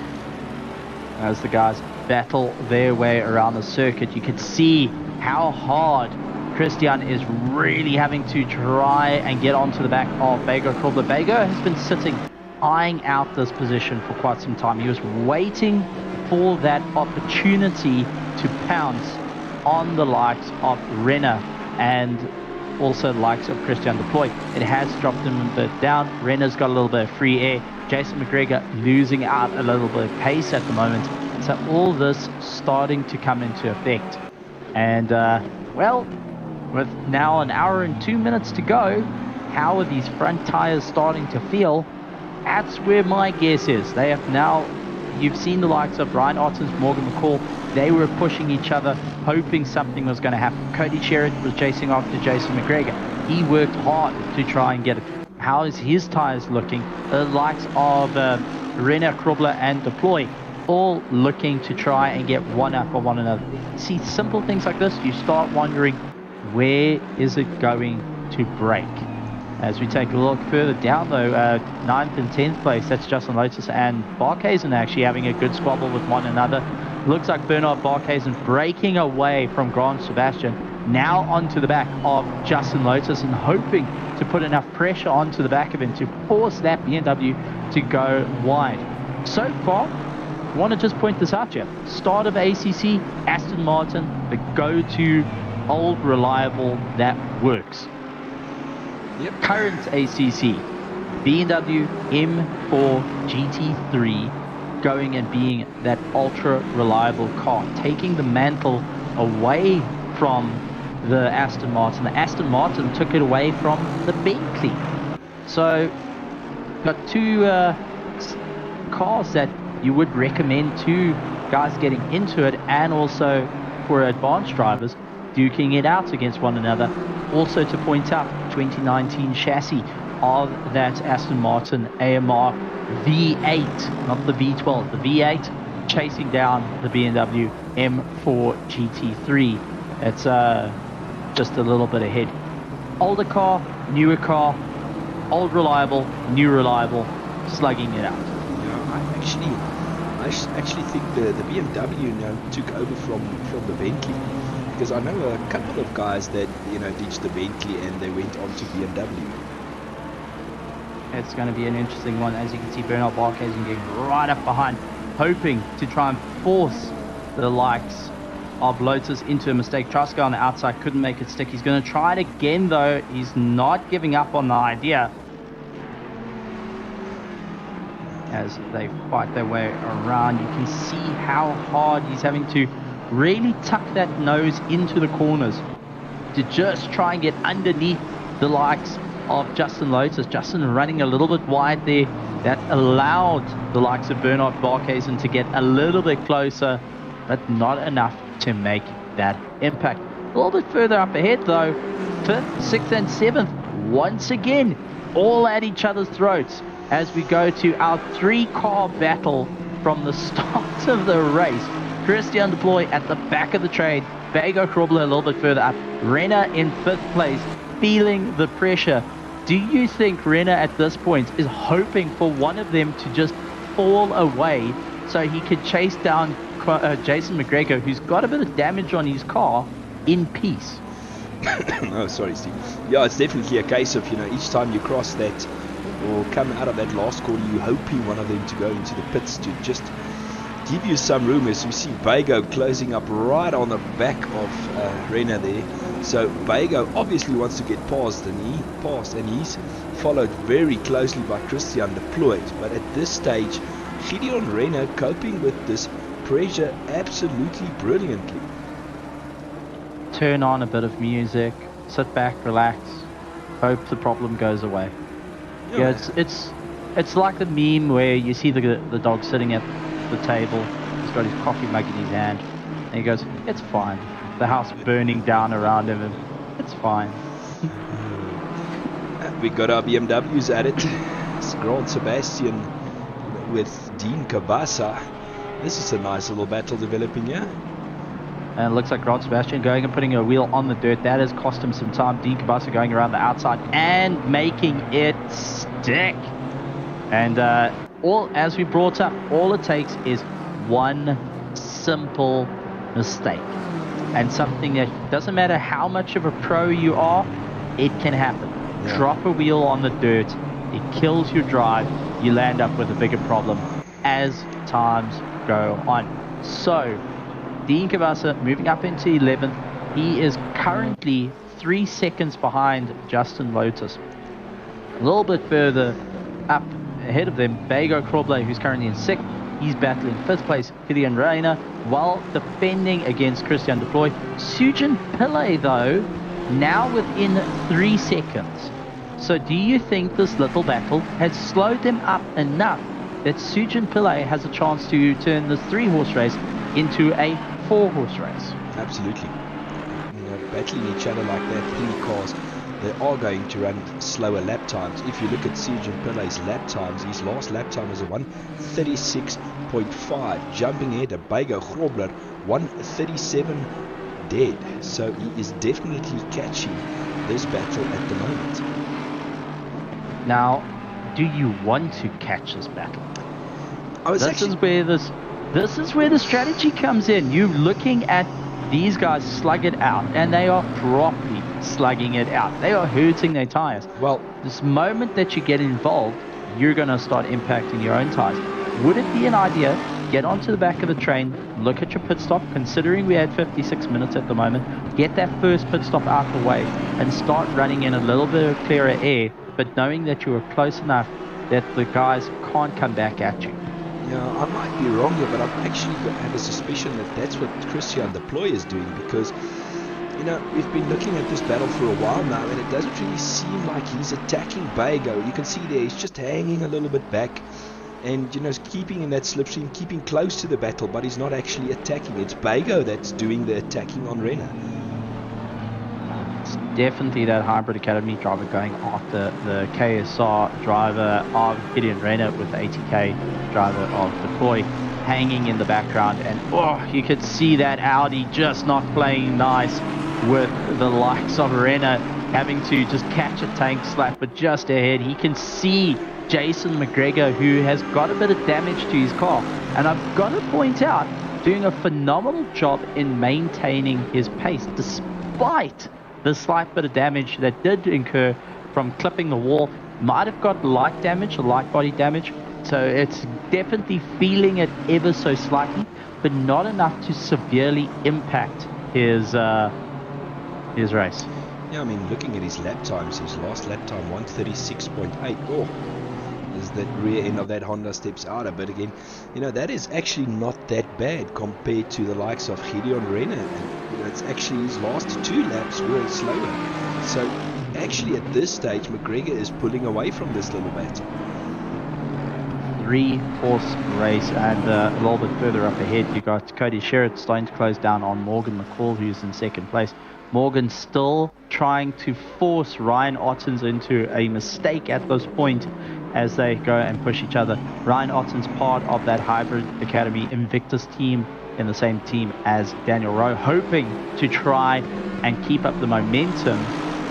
as the guys battle their way around the circuit. You can see how hard Christian is really having to try and get onto the back of Bego Krobler. Bego has been sitting, eyeing out this position for quite some time. He was waiting for that opportunity to pounce on the likes of Renner and also the likes of Christian Deploy. It has dropped him a bit down. Renner's got a little bit of free air. Jason McGregor losing out a little bit of pace at the moment. So all this starting to come into effect. And, well, with now an hour and 2 minutes to go, how are these front tires starting to feel? That's where my guess is. They have now, you've seen the likes of Brian Ottens, Morgan McCall, they were pushing each other, hoping something was going to happen. Cody Sherritt was chasing after Jason McGregor. He worked hard to try and get it. How is his tires looking? The likes of Renner, Krobler, and Deploy, all looking to try and get one up on one another. See, simple things like this, you start wondering, where is it going to break? As we take a look further down though, 9th and 10th place, that's Justin Lotus and Barkhazen actually having a good squabble with one another. Looks like Bernard Barkhazen breaking away from Grant Sebastian, now onto the back of Justin Lotus and hoping to put enough pressure onto the back of him to force that BMW to go wide. So far, I want to just point this out here. Start of ACC, Aston Martin, the go-to old reliable that works. Yep. Current ACC, BMW M4 GT3 going and being that ultra reliable car, taking the mantle away from the Aston Martin. The Aston Martin took it away from the Bentley. So got two cars that you would recommend to guys getting into it, and also for advanced drivers duking it out against one another. Also to point out, 2019 chassis of that Aston Martin AMR V8, not the V12, the V8 chasing down the BMW M4 GT3. It's just a little bit ahead. Older car, newer car, old reliable, new reliable, slugging it out. Yeah, I actually think the BMW now took over from the Bentley. Because I know a couple of guys that, ditched the Bentley and they went on to BMW. It's going to be an interesting one. As you can see, Bernard Barkhazen getting right up behind, hoping to try and force the likes of Lotus into a mistake. Tries to go on the outside, couldn't make it stick. He's going to try it again, though. He's not giving up on the idea. As they fight their way around, you can see how hard he's having to really tuck that nose into the corners to just try and get underneath the likes of Justin Lotus. Justin running a little bit wide there. That allowed the likes of Bernard Barkhazen to get a little bit closer, but not enough to make that impact. A little bit further up ahead though, 5th, 6th and 7th, once again, all at each other's throats as we go to our 3-car battle from the start of the race. Christian Deploy at the back of the train, Bego Krobler a little bit further up, Renner in 5th place, feeling the pressure. Do you think Renner at this point is hoping for one of them to just fall away so he could chase down Jason McGregor, who's got a bit of damage on his car, in peace. No, sorry, Steve. Yeah, it's definitely a case of, each time you cross that or come out of that last corner, you're hoping one of them to go into the pits to just give you some room, as we see Bago closing up right on the back of Renner there. So Bago obviously wants to get past, and he's followed very closely by Christian Deployed. But at this stage, Gideon Renner coping with this pressure absolutely brilliantly. Turn on a bit of music, sit back, relax, hope the problem goes away. Yeah, it's like the meme where you see the dog sitting at the table, he's got his coffee mug in his hand, and he goes, "It's fine." The house burning down around him, and it's fine. We got our BMWs at it. It's Grand Sebastian with Dean Cabasa. This is a nice little battle developing here. And it looks like Grand Sebastian going and putting a wheel on the dirt. That has cost him some time. Dean Cabasa going around the outside and making it stick. And as we brought up, all it takes is one simple mistake. And something that doesn't matter how much of a pro you are, it can happen. Yeah. Drop a wheel on the dirt, it kills your drive, you land up with a bigger problem as times go on. So, Dean Cabasa moving up into 11th. He is currently 3 seconds behind Justin Lotus. A little bit further up ahead of them, Bago Kroble, who's currently in 6th. He's battling 5th place, Gideon Reiner, while defending against Christian Deploy. Sujin Pillay, though, now within 3 seconds. So do you think this little battle has slowed them up enough that Sujin Pillay has a chance to turn this 3-horse race into a 4-horse race? Absolutely. Battling each other like that, 3 cars, they are going to run slower lap times. If you look at Sujin Pillay's lap times, his last lap time was a 1:36.5, jumping ahead of Bago Grobler, 1:37 dead. So he is definitely catching this battle at the moment. Now, do you want to catch this battle? This is where the strategy comes in. You're looking at these guys slug it out, and they are properly slugging it out. They are hurting their tires. Well, this moment that you get involved, you're going to start impacting your own tires. Would it be an idea, get onto the back of the train, look at your pit stop, considering we had 56 minutes at the moment, get that first pit stop out the way, and start running in a little bit of clearer air, but knowing that you are close enough that the guys can't come back at you. Yeah, I might be wrong here, but I've actually have a suspicion that that's what Christian Deploy is doing, because, we've been looking at this battle for a while now, and it doesn't really seem like he's attacking Bago. You can see there, he's just hanging a little bit back, and, keeping in that slipstream, keeping close to the battle, but he's not actually attacking. It's Bago that's doing the attacking on Renner. It's definitely that Hybrid Academy driver going after the KSR driver of Gideon Renner with the ATK driver of Deploy hanging in the background, and you could see that Audi just not playing nice with the likes of Renner having to just catch a tank slap, but just ahead he can see Jason McGregor, who has got a bit of damage to his car, and I've got to point out, doing a phenomenal job in maintaining his pace despite the slight bit of damage that did incur from clipping the wall. Might have got light damage, light body damage, so it's definitely feeling it ever so slightly, but not enough to severely impact his race. Yeah, I mean, looking at his lap times, his last lap time 1:36.8. As that rear end of that Honda steps out, but again, that is actually not that bad compared to the likes of Gideon Renner. It's actually his last 2 laps were slower. So actually at this stage, McGregor is pulling away from this little battle. 3-horse race, and a little bit further up ahead, you got Cody Sherritt starting to close down on Morgan McCall, who's in 2nd place. Morgan still trying to force Ryan Ottens into a mistake at this point as they go and push each other. Ryan Ottens part of that Hybrid Academy Invictus team, in the same team as Daniel Rowe, hoping to try and keep up the momentum,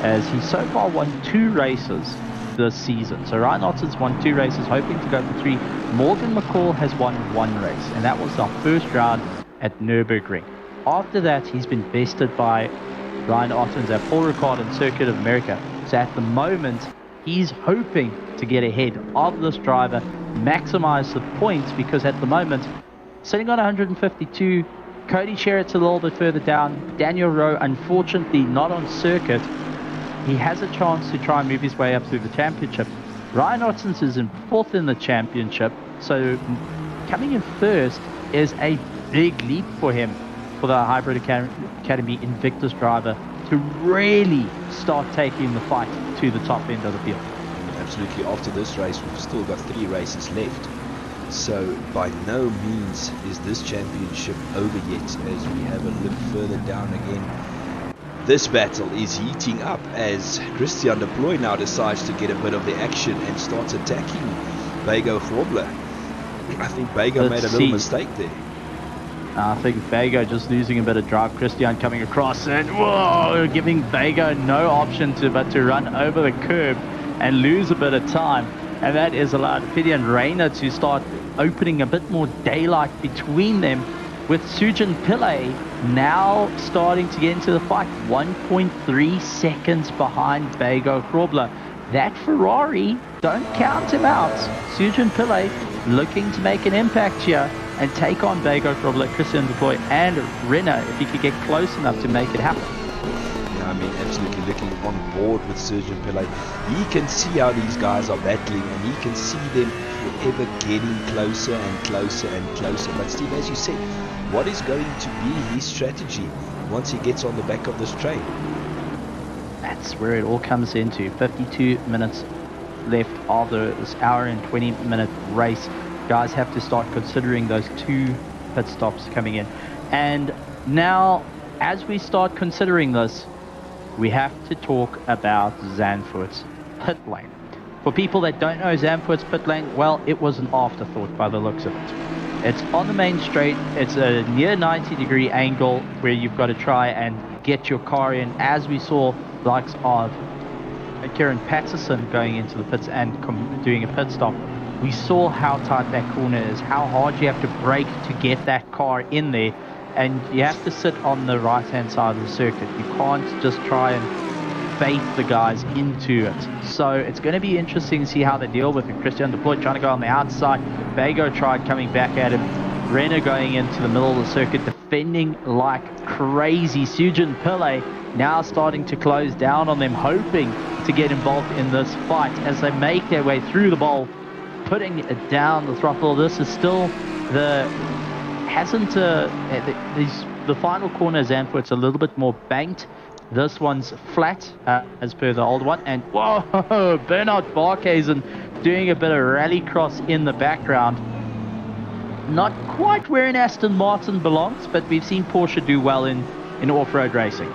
as he so far won 2 races this season. So Ryan Otten's won 2 races, hoping to go for 3. Morgan McCall has won 1 race, and that was our first round at Nürburgring. After that, he's been bested by Ryan Ottens at Paul Ricard and Circuit of America. So at the moment, he's hoping to get ahead of this driver, maximize the points, because at the moment, sitting on 152, Cody Sherritt's a little bit further down. Daniel Rowe, unfortunately, not on circuit. He has a chance to try and move his way up through the championship. Ryan Ottens is in 4th in the championship, so coming in first is a big leap for him, for the Hybrid Academy Invictus driver, to really start taking the fight to the top end of the field. Absolutely. After this race, we've still got 3 races left. So by no means is this championship over yet, as we have a look further down again. This battle is heating up as Christian de Ploy now decides to get a bit of the action and starts attacking Bego Grobler. I think Bego made a little mistake there. I think Bego just losing a bit of drive. Christian coming across and whoa, giving Bego no option but to run over the curb and lose a bit of time. And that is allowed Pidi and Reina to start opening a bit more daylight between them, with Sujin Pillay now starting to get into the fight, 1.3 seconds behind Bego Grobler. That Ferrari, don't count him out. Sujin Pillay looking to make an impact here and take on Bego Grobler, Christian de Ploy and Renner if he could get close enough to make it happen. I mean, absolutely looking on board with Sergeant Pillay. He can see how these guys are battling, and he can see them forever getting closer and closer and closer. But Steve, as you said, what is going to be his strategy once he gets on the back of this train? That's where it all comes into. 52 minutes left of this hour and 20-minute race. Guys have to start considering those 2 pit stops coming in. And now, as we start considering this, we have to talk about Zandvoort's pit lane. For people that don't know Zandvoort's pit lane, well, it was an afterthought by the looks of it. It's on the main straight. It's a near 90-degree angle where you've got to try and get your car in, as we saw the likes of Kieran Patterson going into the pits and doing a pit stop. We saw how tight that corner is, how hard you have to brake to get that car in there. And you have to sit on the right-hand side of the circuit. You can't just try and bait the guys into it. So it's going to be interesting to see how they deal with it. Christian de Ploy trying to go on the outside. Bego tried coming back at him. Renner going into the middle of the circuit, defending like crazy. Sujin Pillay now starting to close down on them, hoping to get involved in this fight as they make their way through the bowl, putting it down the throttle. This is still the... the final corner of Zandvoort's a little bit more banked. This one's flat as per the old one. And whoa, Bernard Barkhuizen doing a bit of rallycross in the background. Not quite where an Aston Martin belongs, but we've seen Porsche do well in off-road racing.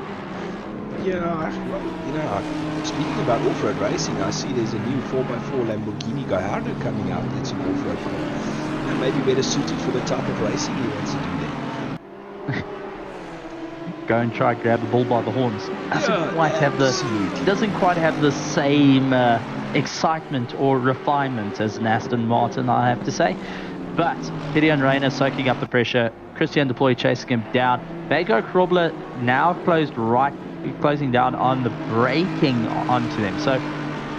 Yeah, well, you know, speaking about off-road racing, I see there's a new 4x4 Lamborghini Gallardo coming out that's an off-road car. Maybe better suited for the type of racing he wants to do there. Go and try grab the bull by the horns. Doesn't quite have the same excitement or refinement as an Aston Martin, I have to say. But Gideon Rayner soaking up the pressure. Christian de Ploy chasing him down. Bego Grobler now closing down on the braking onto them. So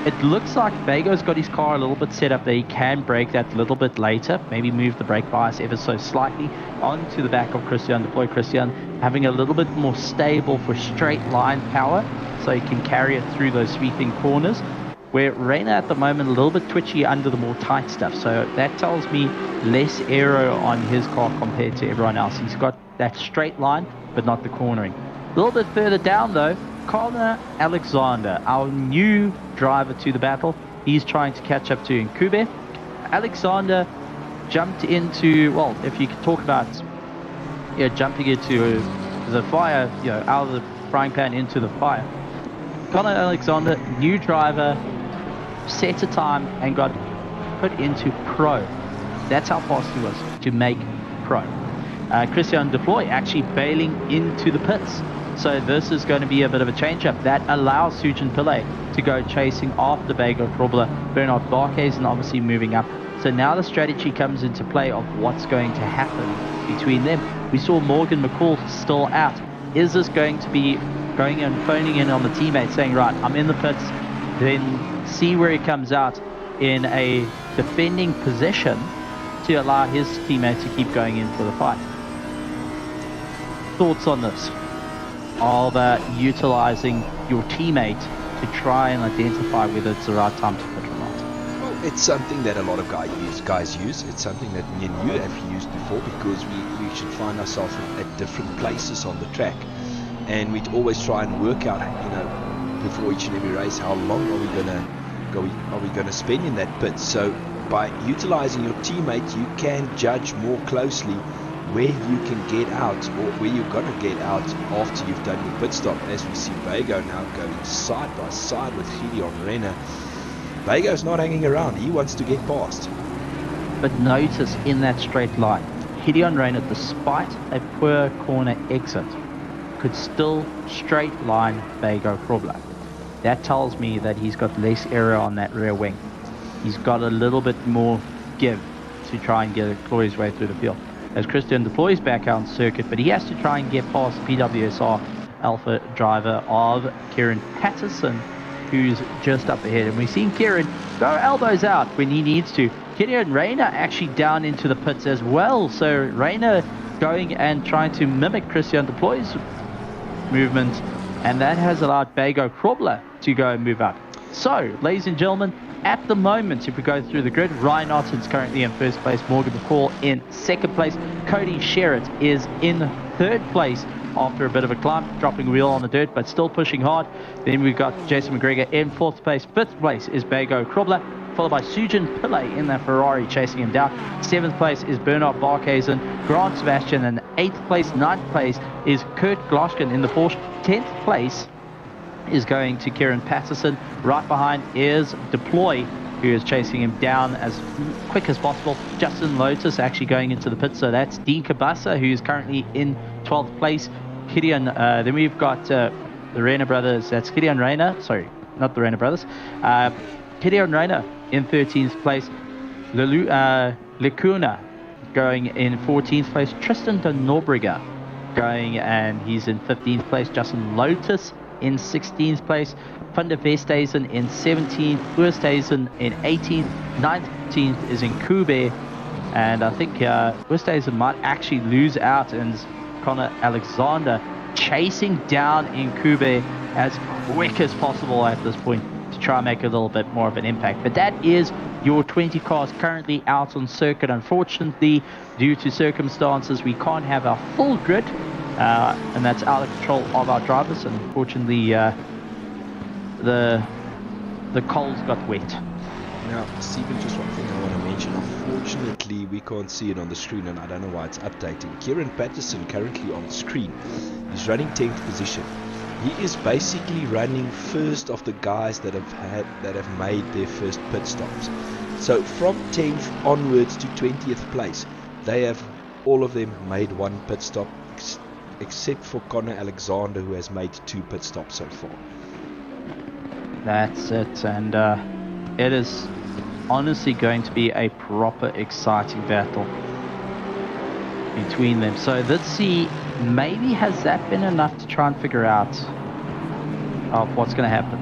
it looks like Bego's got his car a little bit set up that he can brake that a little bit later, maybe move the brake bias ever so slightly onto the back of Christian de Ploy. Christian having a little bit more stable for straight line power, so he can carry it through those sweeping corners, where Reina at the moment a little bit twitchy under the more tight stuff. So that tells me less aero on his car compared to everyone else. He's got that straight line, but not the cornering. A little bit further down though, Connor Alexander, our new driver to the battle. He's trying to catch up to Nkube. Alexander jumped into, well, if you could talk about jumping into the fire, out of the frying pan into the fire. Connor Alexander, new driver, set a time and got put into pro. That's how fast he was to make pro. Christian de Ploy actually bailing into the pits. So this is going to be a bit of a change-up. That allows Sujin Pillay to go chasing after Bago Krobler. Bernard Barkhuizen obviously moving up. So now the strategy comes into play of what's going to happen between them. We saw Morgan McCall still out. Is this going to be going and phoning in on the teammate saying, right, I'm in the pits, then see where he comes out in a defending position to allow his teammate to keep going in for the fight? Thoughts on this? Of utilizing your teammate to try and identify whether it's the right time to pit or not? Well, it's something that a lot of guys use. It's something that me and you have used before, because we should find ourselves at different places on the track, and we'd always try and work out, before each and every race, how long are we gonna spend in that pit. So by utilizing your teammate, you can judge more closely where you can get out, or where you're going to get out after you've done your pit stop. As we see Bago now going side by side with Gideon Renner. Bago's not hanging around, he wants to get past. But notice in that straight line, Gideon Renner, despite a poor corner exit, could still straight line Bago Krobler. That tells me that he's got less error on that rear wing. He's got a little bit more give to try and claw his way through the field. As Christian deploys back out on circuit, but he has to try and get past PWSR Alpha driver of Kieran Patterson, who's just up ahead. And we've seen Kieran go elbows out when he needs to. Gideon Rayner actually down into the pits as well. So Rayner going and trying to mimic Christian deploys movement, and that has allowed Bago Krobler to go and move up. So, ladies and gentlemen, at the moment, if we go through the grid, Ryan Otten's currently in first place, Morgan McCall in second place, Cody Sherritt is in third place after a bit of a climb, dropping wheel on the dirt, but still pushing hard. Then we've got Jason McGregor in fourth place. Fifth place is Bago Krobler, followed by Sujin Pillay in the Ferrari chasing him down. Seventh place is Bernard Barkhuizen, Grant Sebastian in eighth place. Ninth place is Kurt Gloschken in the Porsche. 10th place is going to Kieran Patterson. Right behind is Deploy, who is chasing him down as quick as possible. Justin Lotus actually going into the pit, so that's Dean Kabasa, who's currently in 12th place. Gideon, then we've got the Rayner brothers, that's Gideon Rayner, sorry, not the Rayner brothers. Gideon Rayner in 13th place. Lecuna going in 14th place. Tristan de Norbriga going, and he's in 15th place. Justin Lotus in 16th place, Van der Westhuizen in 17th, Oosthuizen in 18th, 19th is in Kube, and I think Oosthuizen might actually lose out, and Connor Alexander chasing down in Kube as quick as possible at this point to try and make a little bit more of an impact. But that is your 20 cars currently out on circuit. Unfortunately, due to circumstances, we can't have our full grid, and that's out of control of our drivers. And unfortunately, the coals got wet. Now, Stephen, just one thing I want to mention. Unfortunately, we can't see it on the screen, and I don't know why it's updating. Kieran Patterson currently on screen is running 10th position. He is basically running first of the guys that have made their first pit stops. So from 10th onwards to 20th place, they have all of them made one pit stop, except for Connor Alexander, who has made 2 pit stops so far. That's it, and it is honestly going to be a proper exciting battle between them. So let's see, maybe has that been enough to try and figure out what's going to happen?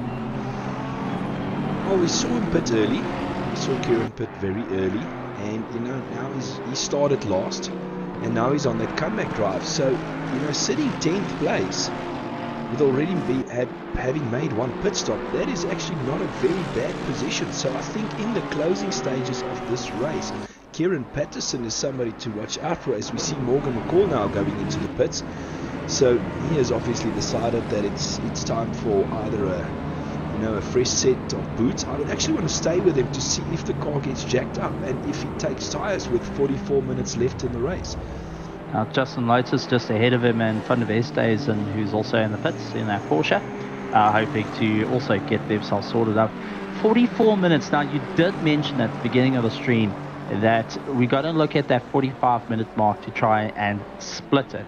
Well, we saw him pit early. We saw Kieran pit very early, and now he started last, and now he's on that comeback drive. So sitting 10th place with already having made one pit stop, that is actually not a very bad position. So I think in the closing stages of this race, Kieran Patterson is somebody to watch out for, as we see Morgan McCall now going into the pits. So he has obviously decided that it's time for either a fresh set of boots. I would actually want to stay with him to see if the car gets jacked up and if he takes tires with 44 minutes left in the race. Now Justin Lotus just ahead of him, and Van der Westhuizen, who's also in the pits in that Porsche, hoping to also get themselves sorted up. 44 minutes. Now you did mention at the beginning of the stream that we got to look at that 45-minute mark to try and split it.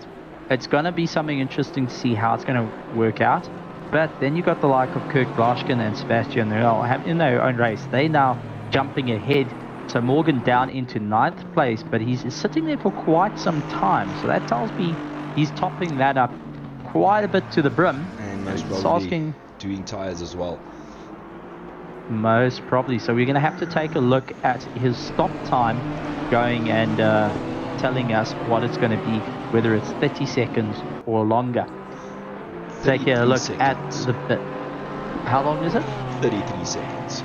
it's going to be something interesting to see how it's going to work out. But then you got the like of Kurt Glaskin and Sebastian Vettel in their own race. They now jumping ahead. So Morgan down into 9th place, but he's sitting there for quite some time. So that tells me he's topping that up quite a bit to the brim. And most probably doing tires as well. Most probably. So we're going to have to take a look at his stop time going and telling us what it's going to be, whether it's 30 seconds or longer. Take a look at the bit. How long is it? 33 seconds.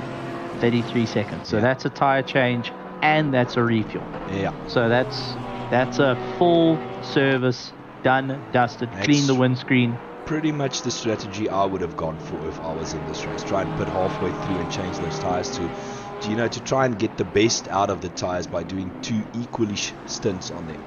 33 seconds. So that's a tire change and that's a refuel. Yeah. So that's a full service, done, dusted, clean the windscreen. Pretty much the strategy I would have gone for if I was in this race. Try and put halfway through and change those tires to try and get the best out of the tires by doing 2 equalish stints on them.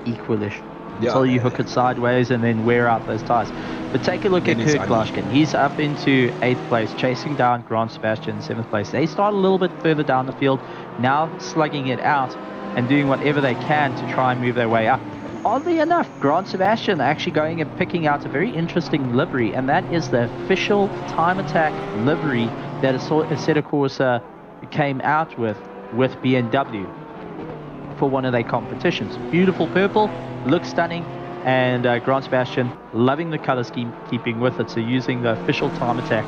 Equalish. Until you hook it sideways and then wear out those tires. But take a look at Kurt Glaskin. He's up into 8th place, chasing down Grant Sebastian in 7th place. They start a little bit further down the field, now slugging it out and doing whatever they can to try and move their way up. Oddly enough, Grant Sebastian actually going and picking out a very interesting livery, and that is the official Time Attack livery that Assetto Corsa came out with BMW for one of their competitions. Beautiful purple, looks stunning, and Grant Sebastian loving the color scheme, keeping with it, so using the official Time Attack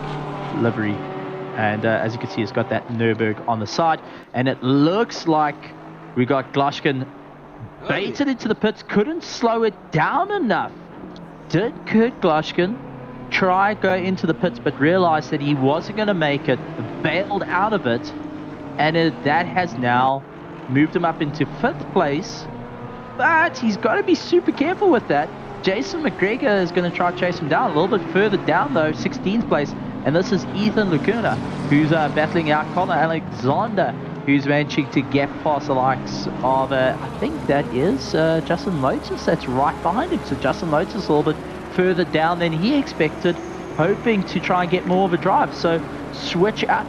livery. And as you can see, it's got that Nürburgring on the side, and it looks like we got Glaskin baited into the pits, couldn't slow it down enough. Did Kurt Glaskin try go into the pits but realized that he wasn't going to make it, bailed out of it, and that has now moved him up into 5th place. But he's got to be super careful with that. Jason McGregor is going to try to chase him down a little bit further down though, 16th place, and this is Ethan Lacuna who's battling out Connor Alexander, who's managing to gap past the likes of, I think that is Justin Lotus, that's right behind him. So Justin Lotus a little bit further down than he expected, hoping to try and get more of a drive. So switch up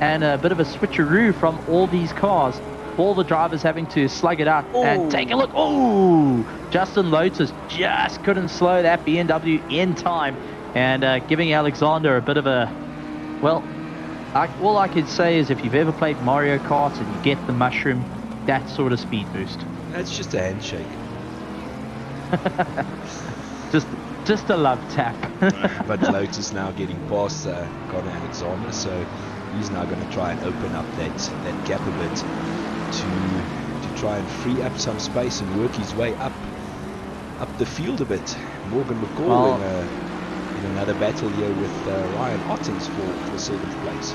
and a bit of a switcheroo from all these cars. All the drivers having to slug it out and take a look. Oh, Justin Lotus just couldn't slow that BMW in time, and giving Alexander a bit of a, well, all I can say is if you've ever played Mario Kart and you get the mushroom, that sort of speed boost. That's just a handshake. just a love tap. But Lotus now getting past Connor Alexander, so he's now going to try and open up that gap a bit to try and free up some space and work his way up the field a bit. Morgan McCall in another battle here with Ryan Ottens for 7th place.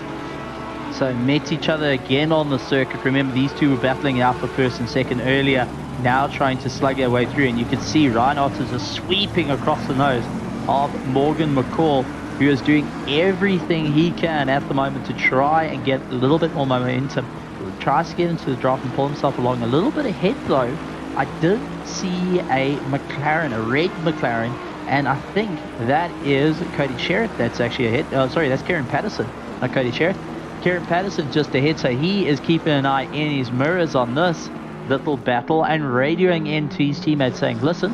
So met each other again on the circuit. Remember, these two were battling out for 1st and 2nd earlier, now trying to slug their way through, and you can see Ryan Ottens is sweeping across the nose of Morgan McCall, who is doing everything he can at the moment to try and get a little bit more momentum. Tries to get into the draft and pull himself along a little bit ahead though. I did see a McLaren, a red McLaren, and I think that is Cody Sherritt that's actually ahead. Oh, sorry, that's Kieran Patterson, not Cody Sherritt. Kieran Patterson just ahead, so he is keeping an eye in his mirrors on this little battle and radioing into his teammates saying, listen,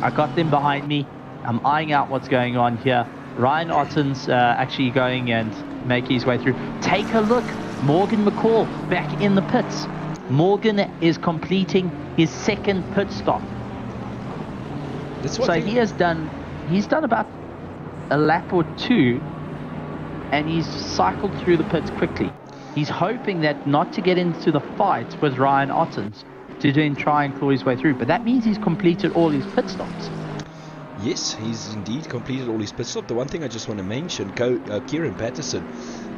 I got them behind me. I'm eyeing out what's going on here. Ryan Ottens actually going and making his way through. Take a look. Morgan McCall back in the pits. Morgan is completing his 2nd pit stop. So he's done about a lap or 2, and he's cycled through the pits quickly. He's hoping that not to get into the fight with Ryan Ottens to then try and claw his way through, but that means he's completed all his pit stops. Yes, he's indeed completed all his pit stops. The one thing I just want to mention, Kieran Patterson,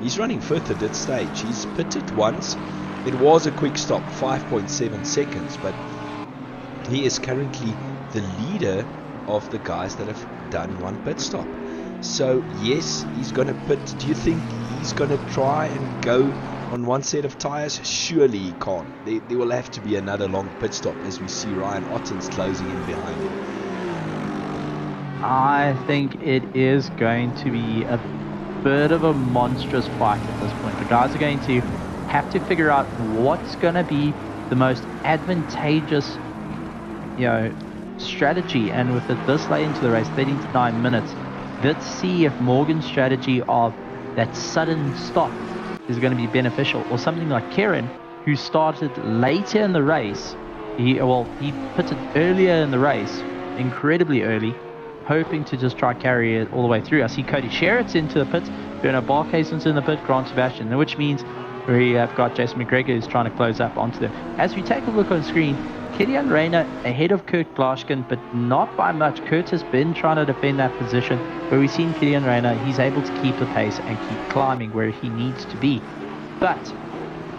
he's running 5th at that stage. He's pitted once. It was a quick stop, 5.7 seconds, but he is currently the leader of the guys that have done one pit stop. So yes, he's going to pit. Do you think he's going to try and go on one set of tires? Surely he can't. There will have to be another long pit stop as we see Ryan Ottens closing in behind him. I think it is going to be a bit of a monstrous fight at this point. The guys are going to have to figure out what's going to be the most advantageous, strategy, and with it this late into the race, 13 to 9 minutes, let's see if Morgan's strategy of that sudden stop is going to be beneficial, or something like Kieran, who started later in the race. He pitted earlier in the race, incredibly early, hoping to just try carry it all the way through. I see Cody Sherritt's into the pits, Bernard Barkhuizen's in the pit, Grant Sebastian, which means we have got Jason McGregor who's trying to close up onto them. As we take a look on screen, Killian Rayner ahead of Kurt Glaskin, but not by much. Kurt has been trying to defend that position, but we've seen Killian Rayner, he's able to keep the pace and keep climbing where he needs to be. But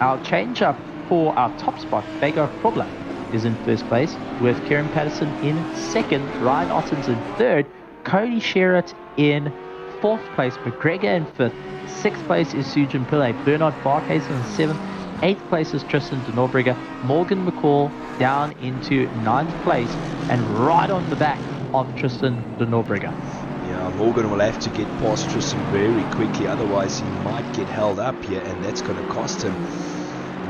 our change up for our top spot, Beggar Probler, is in first place, with Kieran Patterson in second, Ryan Ottens in third, Cody Sherritt in fourth place, McGregor in fifth, sixth place is Sujin Pillay, Bernard Barkhuizen in seventh, eighth place is Tristan de Norbrigge, Morgan McCall down into ninth place, and right on the back of Tristan de Norbrigge. Yeah, Morgan will have to get past Tristan very quickly, otherwise he might get held up here, and that's going to cost him.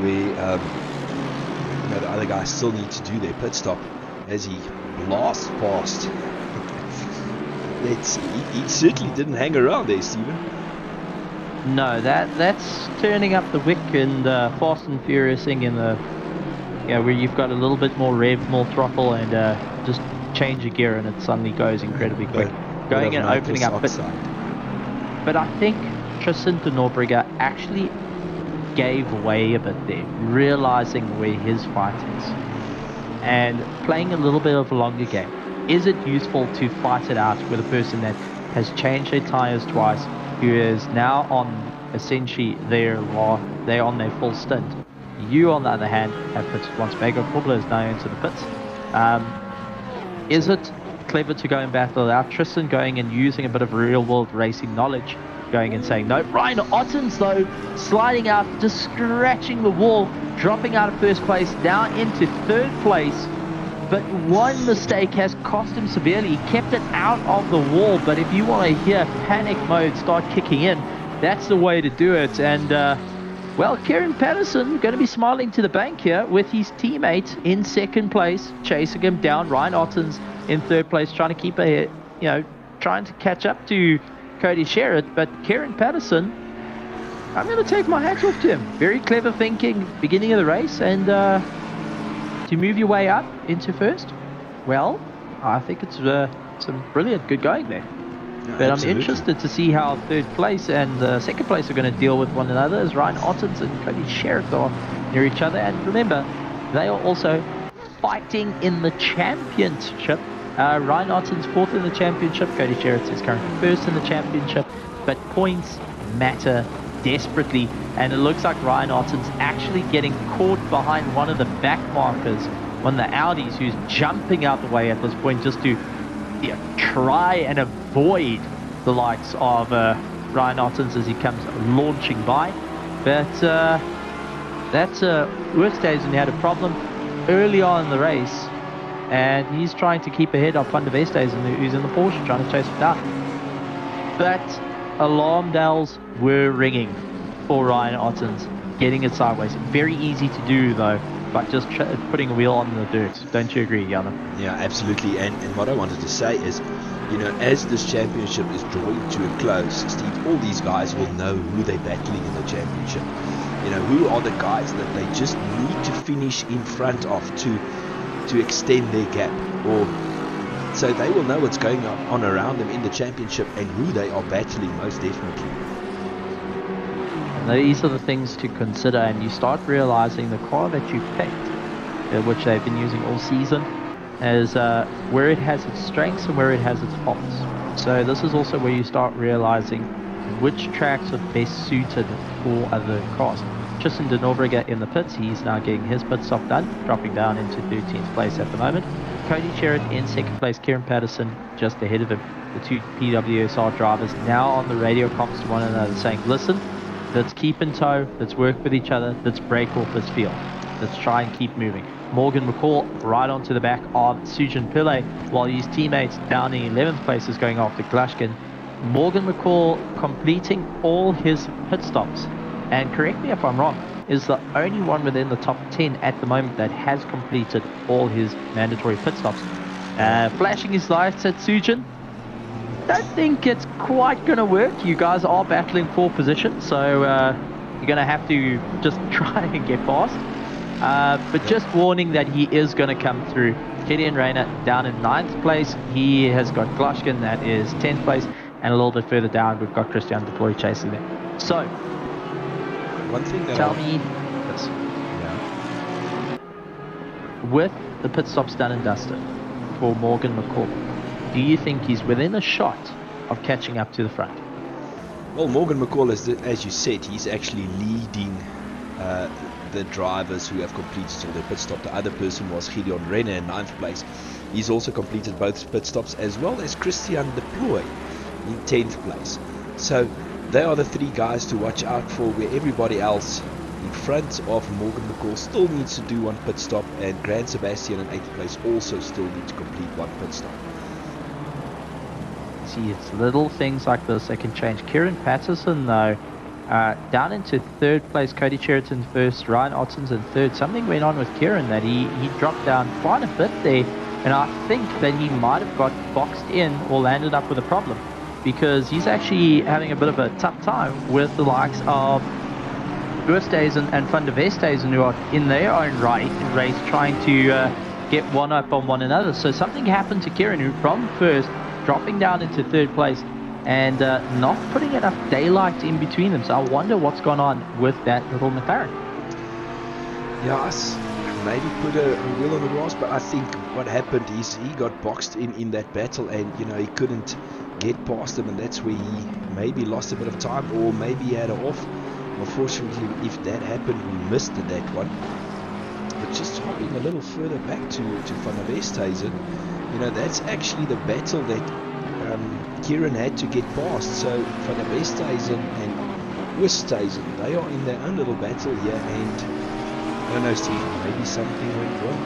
The other guys still need to do their pit stop as he blasts past. He certainly didn't hang around there, Stephen. No, that's turning up the wick and fast and furiousing in the, where you've got a little bit more rev, more throttle, and just change a gear and it suddenly goes incredibly quick. Going and opening up. But I think Tristan de Norbrigge actually gave way a bit there, realizing where his fight is and playing a little bit of a longer game. Is it useful to fight it out with a person that has changed their tires twice, who is now on essentially they're on their full stint? You, on the other hand, have pitted once. Beggar Probler is now into the pits. Is it clever to go and battle it out? Tristan going and using a bit of real world racing knowledge, going and saying no. Ryan Ottens though, sliding out, just scratching the wall, dropping out of first place, down into third place. But one mistake has cost him severely. He kept it out of the wall, but if you want to hear panic mode start kicking in, that's the way to do it. And well, Kieran Patterson going to be smiling to the bank here with his teammate in second place, chasing him down. Ryan Ottens in third place, trying to keep ahead, trying to catch up to Cody Sherritt. But Kieran Patterson, I'm going to take my hat off to him. Very clever thinking beginning of the race, and to move your way up into first, well, I think it's some brilliant good going there. Yeah, but absolutely. I'm interested to see how third place and second place are going to deal with one another, as Ryan Ottens and Cody Sherritt are near each other. And remember, they are also fighting in the championship. Ryan Ottens fourth in the championship, Cody Sherritt is currently first in the championship, but points matter desperately, and it looks like Ryan Ottens actually getting caught behind one of the back markers, one of the Audis, who's jumping out the way at this point just to try and avoid the likes of Ryan Ottens as he comes launching by. But that's worst days when he had a problem early on in the race, and he's trying to keep ahead of Van der Westhuizen, who's in the Porsche trying to chase him down. But alarm bells were ringing for Ryan Ottens, getting it sideways. Very easy to do though, but just putting a wheel on the dirt. Don't you agree, Yana? Yeah, absolutely. And what I wanted to say is, as this championship is drawing to a close, Steve, all these guys will know who they're battling in the championship. Who are the guys that they just need to finish in front of to extend their gap, or so they will know what's going on around them in the championship and who they are battling most definitely. And these are the things to consider, and you start realizing the car that you picked, which they've been using all season, is where it has its strengths and where it has its faults. So this is also where you start realizing which tracks are best suited for other cars. Tristan de Norbrigge in the pits, he's now getting his pit stop done, dropping down into 13th place at the moment. Cody Sherritt in second place, Kieran Patterson just ahead of him. The two PWSR drivers now on the radio comms to one another saying, listen, let's keep in tow, let's work with each other, let's break off this field, let's try and keep moving. Morgan McCall right onto the back of Sujin Pillay, while his teammates down in 11th place is going after Glashkin. Morgan McCall completing all his pit stops, and correct me if I'm wrong, is the only one within the top 10 at the moment that has completed all his mandatory pit stops. Flashing his lights at Sujin. Don't think it's quite going to work. You guys are battling for position, so you're going to have to just try and get past. But just warning that he is going to come through. Gideon Rayner down in 9th place. He has got Gloshkin, that is 10th place. And a little bit further down, we've got Christian Deploy chasing them. So, one thing that tell me this. Yeah. With the pit stops done and dusted for Morgan McCall, do you think he's within a shot of catching up to the front? Well, Morgan McCall, as you said, he's actually leading the drivers who have completed all their pit stop. The other person was Gideon Renner in 9th place. He's also completed both pit stops, as well as Christian Deploy in 10th place. So they are the 3 guys to watch out for, where everybody else in front of Morgan McCall still needs to do one pit stop, and Grant Sebastian in 8th place also still need to complete one pit stop. See, it's little things like this that can change. Kieran Patterson, though, down into 3rd place. Cody Cheriton first, Ryan Otten's in 3rd. Something went on with Kieran that he dropped down quite a bit there, and I think that he might have got boxed in or landed up with a problem, because he's actually having a bit of a tough time with the likes of Burstays and Van der Vestays, who are in their own race trying to get one up on one another. So something happened to Kieran, who from first dropping down into 3rd place and not putting enough daylight in between them. So I wonder what's gone on with that little McLaren. Yes, maybe put a wheel on the grass, but I think what happened is he got boxed in that battle, and he couldn't get past him, and that's where he maybe lost a bit of time, or maybe he had it off. Unfortunately, if that happened, we missed that one. But just hopping a little further back to Van der Westhuizen, that's actually the battle that Kieran had to get past. So Van der Westhuizen and Westhuizen, they are in their own little battle here, and I don't know, Steve, maybe something went wrong.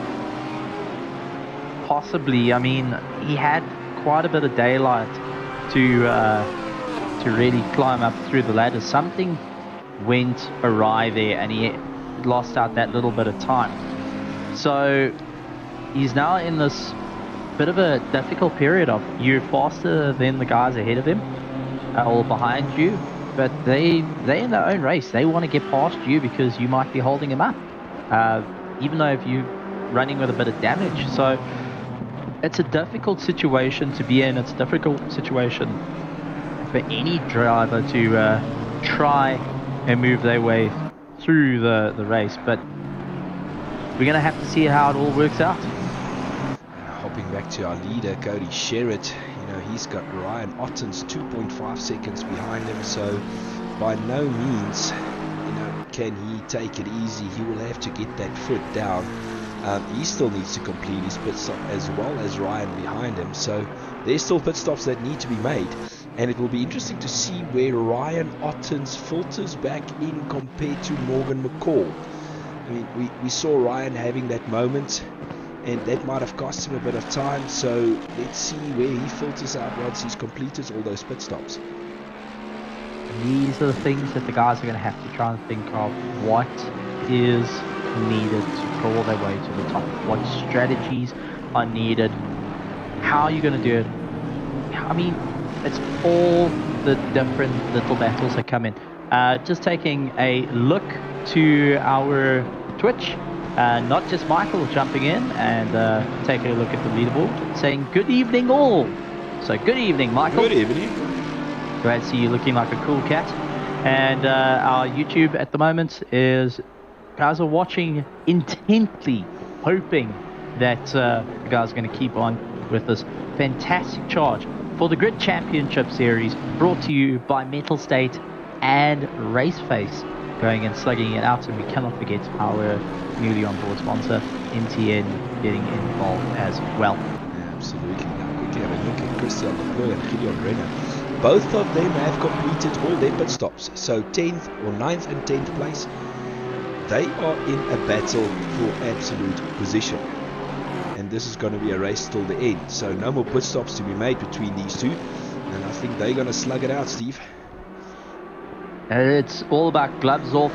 Possibly. I mean, he had quite a bit of daylight to really climb up through the ladder. Something went awry there, and he lost out that little bit of time. So he's now in this bit of a difficult period of you're faster than the guys ahead of him or behind you, but they're in their own race. They want to get past you because you might be holding him up, even though if you're running with a bit of damage. So it's a difficult situation to be in. It's a difficult situation for any driver to try and move their way through the race, but we're going to have to see how it all works out. Hopping back to our leader, Cody Sherritt, he's got Ryan Otten's 2.5 seconds behind him, so by no means can he take it easy. He will have to get that foot down. He still needs to complete his pit stop, as well as Ryan behind him, so there's still pit stops that need to be made, and it will be interesting to see where Ryan Otten's filters back in compared to Morgan McCall. I mean, we saw Ryan having that moment, and that might have cost him a bit of time, so let's see where he filters out once he's completed all those pit stops. These are the things that the guys are going to have to try and think of. What is needed to crawl their way to the top? What strategies are needed? How are you going to do it? I mean, it's all the different little battles that come in. Just taking a look to our Twitch, not just Michael jumping in and taking a look at the leaderboard, saying good evening all. So good evening, Michael. Good evening. Glad to see you looking like a cool cat. And our YouTube at the moment is, guys are watching intently, hoping that the guys are going to keep on with this fantastic charge for the Grid Championship Series, brought to you by Mettlestate and RaceFace, going and slugging it out. And we cannot forget our newly on board sponsor, MTN, getting involved as well. Yeah, absolutely. Now quickly have a look at Christian Deploy and Gideon Renner. Both of them have completed all their pit stops, so 10th or 9th and 10th place. They are in a battle for absolute position, and this is going to be a race till the end, so no more pit stops to be made between these two, and I think they're going to slug it out, Steve. It's all about gloves off.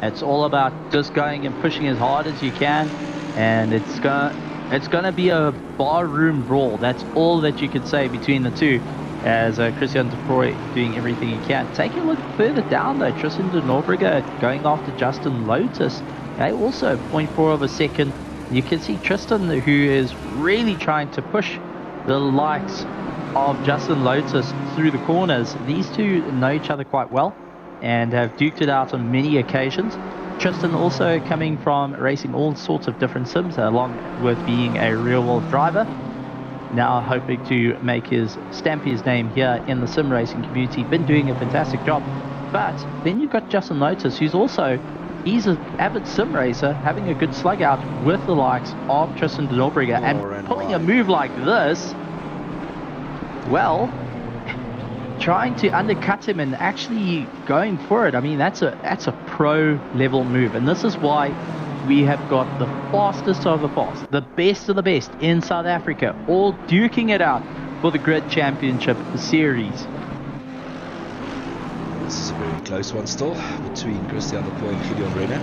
It's all about just going and pushing as hard as you can, and it's going it's going to be a barroom brawl. That's all that you could say between the two, as Christian de Proy doing everything he can. Taking a look further down though, Tristan de Nobrega going after Justin Lotus. Okay, also 0.4 of a second. You can see Tristan, who is really trying to push the likes of Justin Lotus through the corners. These two know each other quite well and have duked it out on many occasions. Tristan also coming from racing all sorts of different sims, along with being a real-world driver. Now hoping to stamp his name here in the sim racing community. Been doing a fantastic job. But then you've got Justin Lotus, who's he's an avid sim racer, having a good slug out with the likes of Tristan de Nobrega, and pulling a move like this, well, trying to undercut him and actually going for it. I mean, that's a pro level move, and this is why we have got the fastest of the fast, the best of the best in South Africa, all duking it out for the Grid Championship Series. This is a very close one still between Christian de Proy and Gideon Renner.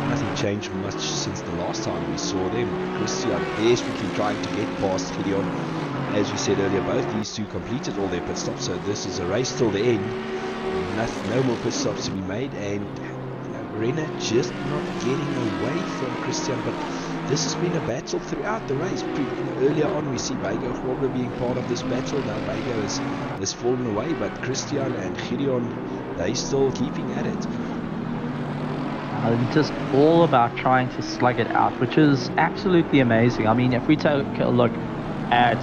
Nothing changed much since the last time we saw them. Christian desperately trying to get past Gideon. As we said earlier, both these two completed all their pit stops, so this is a race till the end. No more pit stops to be made, and Renner just not getting away from Christian. But this has been a battle throughout the race. Earlier on we see Bego Gwobler being part of this battle. Now Bego has fallen away, but Christian and Gideon, they still keeping at it. Just all about trying to slug it out, which is absolutely amazing. I mean, if we take a look at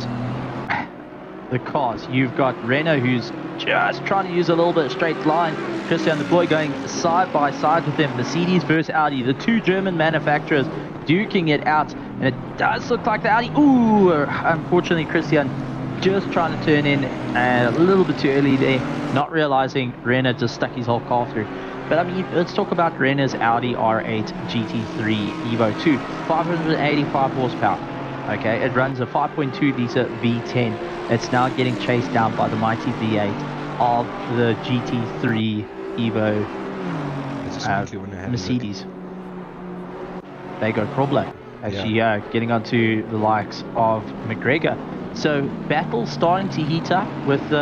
the cars, you've got Renner, who's just trying to use a little bit of straight line. Christian de Proy going side by side with them. Mercedes versus Audi, the two German manufacturers duking it out, and it does look like the Audi. Ooh, unfortunately Christian just trying to turn in a little bit too early there, not realizing Renner just stuck his whole car through. But I mean, let's talk about Renner's Audi R8 GT3 Evo 2, 585 horsepower. Okay, it runs a 5.2 litre V10. It's now getting chased down by the mighty V8 of the GT3 Evo Mercedes. There you go, Krobler. Actually, getting onto the likes of McGregor. So, battle starting to heat up with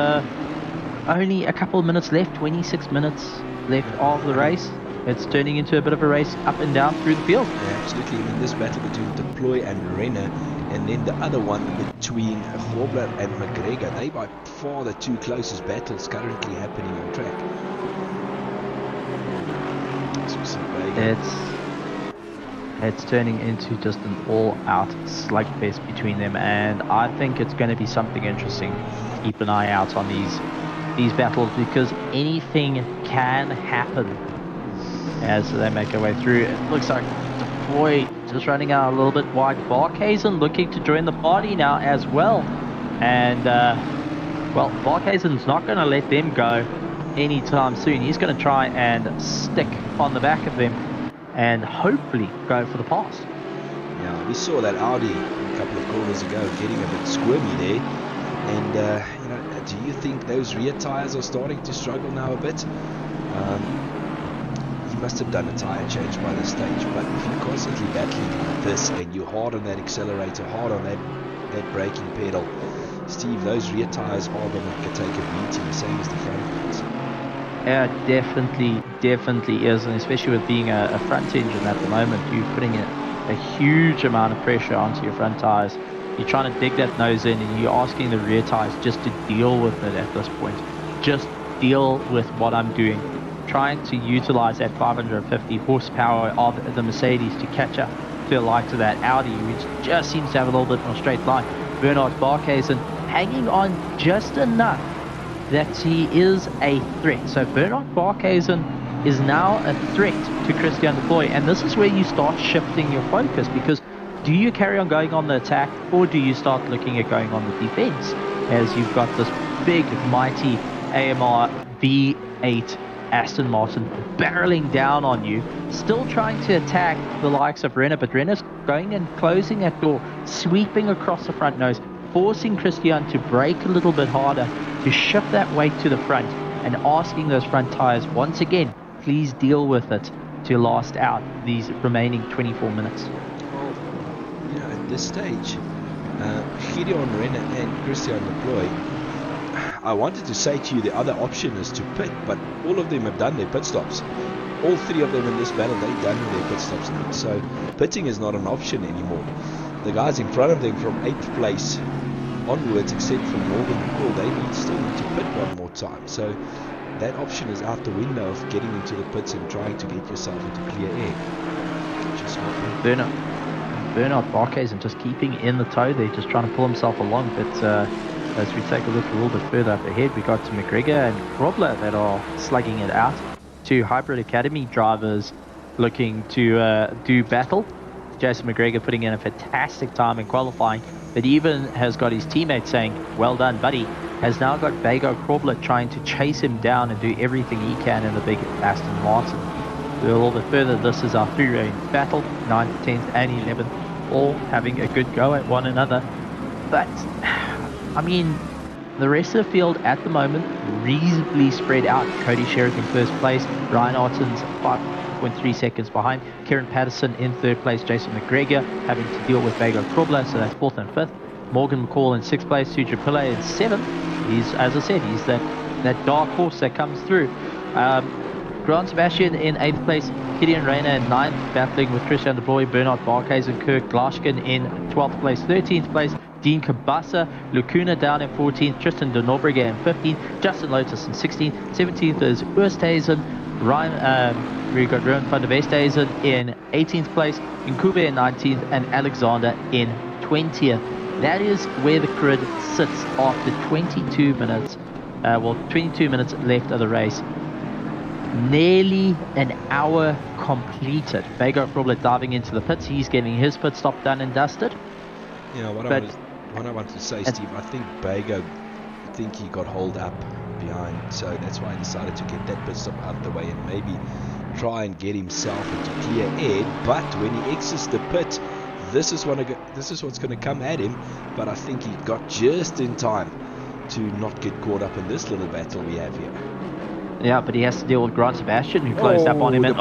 only a couple of minutes left, 26 minutes left of the race. It's turning into a bit of a race up and down through the field. Yeah, absolutely. I mean, this battle between de Proy and Renner, and then the other one between Gwobler and McGregor, they by far the two closest battles currently happening on track. It's turning into just an all-out slugfest between them, and I think it's going to be something interesting. Keep an eye out on these battles, because anything can happen as they make their way through. It looks like de Proy just running out a little bit wide. Barkhazen looking to join the party now as well, and well, Barkhazen's not going to let them go anytime soon. He's going to try and stick on the back of them and hopefully go for the pass. Yeah, we saw that Audi a couple of corners ago getting a bit squirmy there, and you know, do you think those rear tires are starting to struggle now a bit? He must have done a tire change by this stage, but if you're constantly battling like this and you're hard on that accelerator, hard on that braking pedal, Steve, those rear tires are going to take a beating, same as the front ones. Yeah, definitely is, and especially with being a front engine at the moment, you're putting a huge amount of pressure onto your front tires. You're trying to dig that nose in, and you're asking the rear tires just to deal with it at this point. Just deal with what I'm doing. Trying to utilize that 550 horsepower of the Mercedes to catch up to the likes of that Audi, which just seems to have a little bit more straight line. Bernard Barkhazen hanging on just enough that he is a threat. So Bernard Barkhazen is now a threat to Christian de Proy, and this is where you start shifting your focus, because do you carry on going on the attack, or do you start looking at going on the defense, as you've got this big mighty AMR V8 Aston Martin barreling down on you, still trying to attack the likes of Renner, but Renner's going and closing that door, sweeping across the front nose, forcing Christian to brake a little bit harder, to shift that weight to the front, and asking those front tires once again, please deal with it to last out these remaining 24 minutes. Well, at this stage, Gideon Renner and Christian Deploy, I wanted to say to you the other option is to pit, but all of them have done their pit stops. All three of them in this battle, they've done their pit stops now. So pitting is not an option anymore. The guys in front of them from 8th place onwards, except for Morgan and Paul, they still need to pit one more time. So that option is out the window of getting into the pits and trying to get yourself into clear air. Just Bernard Barkhuizen just keeping in the toe there, just trying to pull himself along. But as we take a look a little bit further up ahead, we got to McGregor and Grobler that are slugging it out. Two Hybrid Academy drivers looking to do battle. Jason McGregor putting in a fantastic time in qualifying, but even has got his teammates saying, well done, buddy. Has now got Vago Grobler trying to chase him down and do everything he can in the big Aston Martin. A little bit further, this is our three-lane battle, 9th, 10th and 11th, all having a good go at one another. But, I mean, the rest of the field at the moment, reasonably spread out. Cody Sherrick in first place, Ryan Orton's 5.3 seconds behind, Kieran Patterson in third place, Jason McGregor having to deal with Vago Grobler, so that's 4th and 5th. Morgan McCall in 6th place, Suja Pillay in 7th. He's, as I said, he's that dark horse that comes through. Grant Sebastian in 8th place, Gideon Rayner in 9th, battling with Christian Deploy, Bernard Barkhuizen, Kirk Glashkin in 12th place, 13th place, Dean Kabasa, Lacuna down in 14th, Tristan de Norbrega in 15th, Justin Lotus in 16th, 17th is Oosthuizen, we got Ruan van der Westhuizen in 18th place, Nkube in 19th, and Alexander in 20th. That is where the grid sits after 22 minutes, 22 minutes left of the race. Nearly an hour completed. Vago Grobler diving into the pits. He's getting his pit stop done and dusted. Yeah, what I wanted to say, Steve, I think Vago, he got holed up behind, so that's why I decided to get that pit stop out of the way and maybe try and get himself into clear air. But when he exits the pit, this is what's going to come at him. But I think he got just in time to not get caught up in this little battle we have here. Yeah, but he has to deal with Grant Sebastian, who closed up on him. And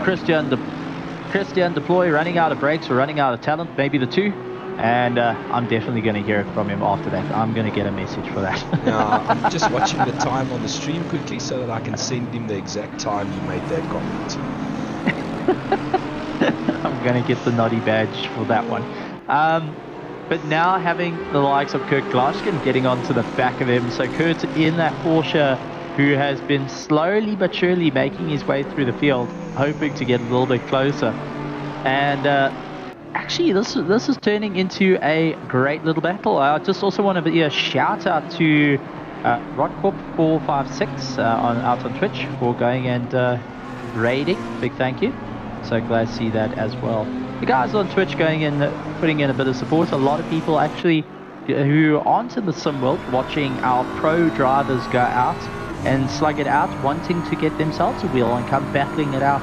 Christian Deploy running out of brakes or running out of talent, maybe the two. And I'm definitely going to hear it from him after that. I'm going to get a message for that. Now, I'm just watching the time on the stream quickly so that I can send him the exact time he made that comment. I'm going to get the noddy badge for that one. But now having the likes of Kirk Glashkin getting onto the back of him. So Kurt's in that Porsche, who has been slowly but surely making his way through the field, hoping to get a little bit closer. And actually, this is turning into a great little battle. I just also want to give a shout out to Rodcorp456 out on Twitch for going and raiding. Big thank you. So glad to see that as well. The guys on Twitch going in, putting in a bit of support. A lot of people actually who aren't in the sim world watching our pro drivers go out and slug it out, wanting to get themselves a wheel and come battling it out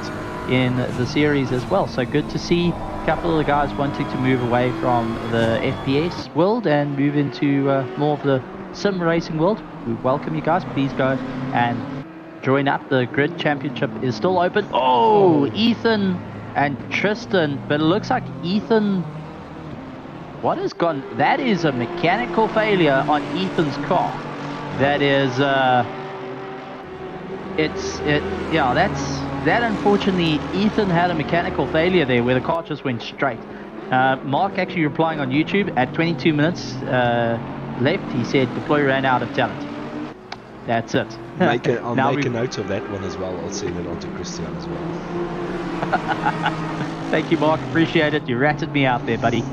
in the series as well. So good to see a couple of the guys wanting to move away from the FPS world and move into more of the sim racing world. We welcome you guys. Please go and join up. The grid championship is still open. Oh, Ethan and Tristan, but it looks like Ethan, what has gone? That is a mechanical failure on Ethan's car. That is that unfortunately, Ethan had a mechanical failure there where the car just went straight. Mark actually replying on YouTube at 22 minutes left, he said Deploy ran out of talent. That's it. I'll make a note of that one as well. I'll send it on to Christian as well. Thank you, Mark, appreciate it. You ratted me out there, buddy.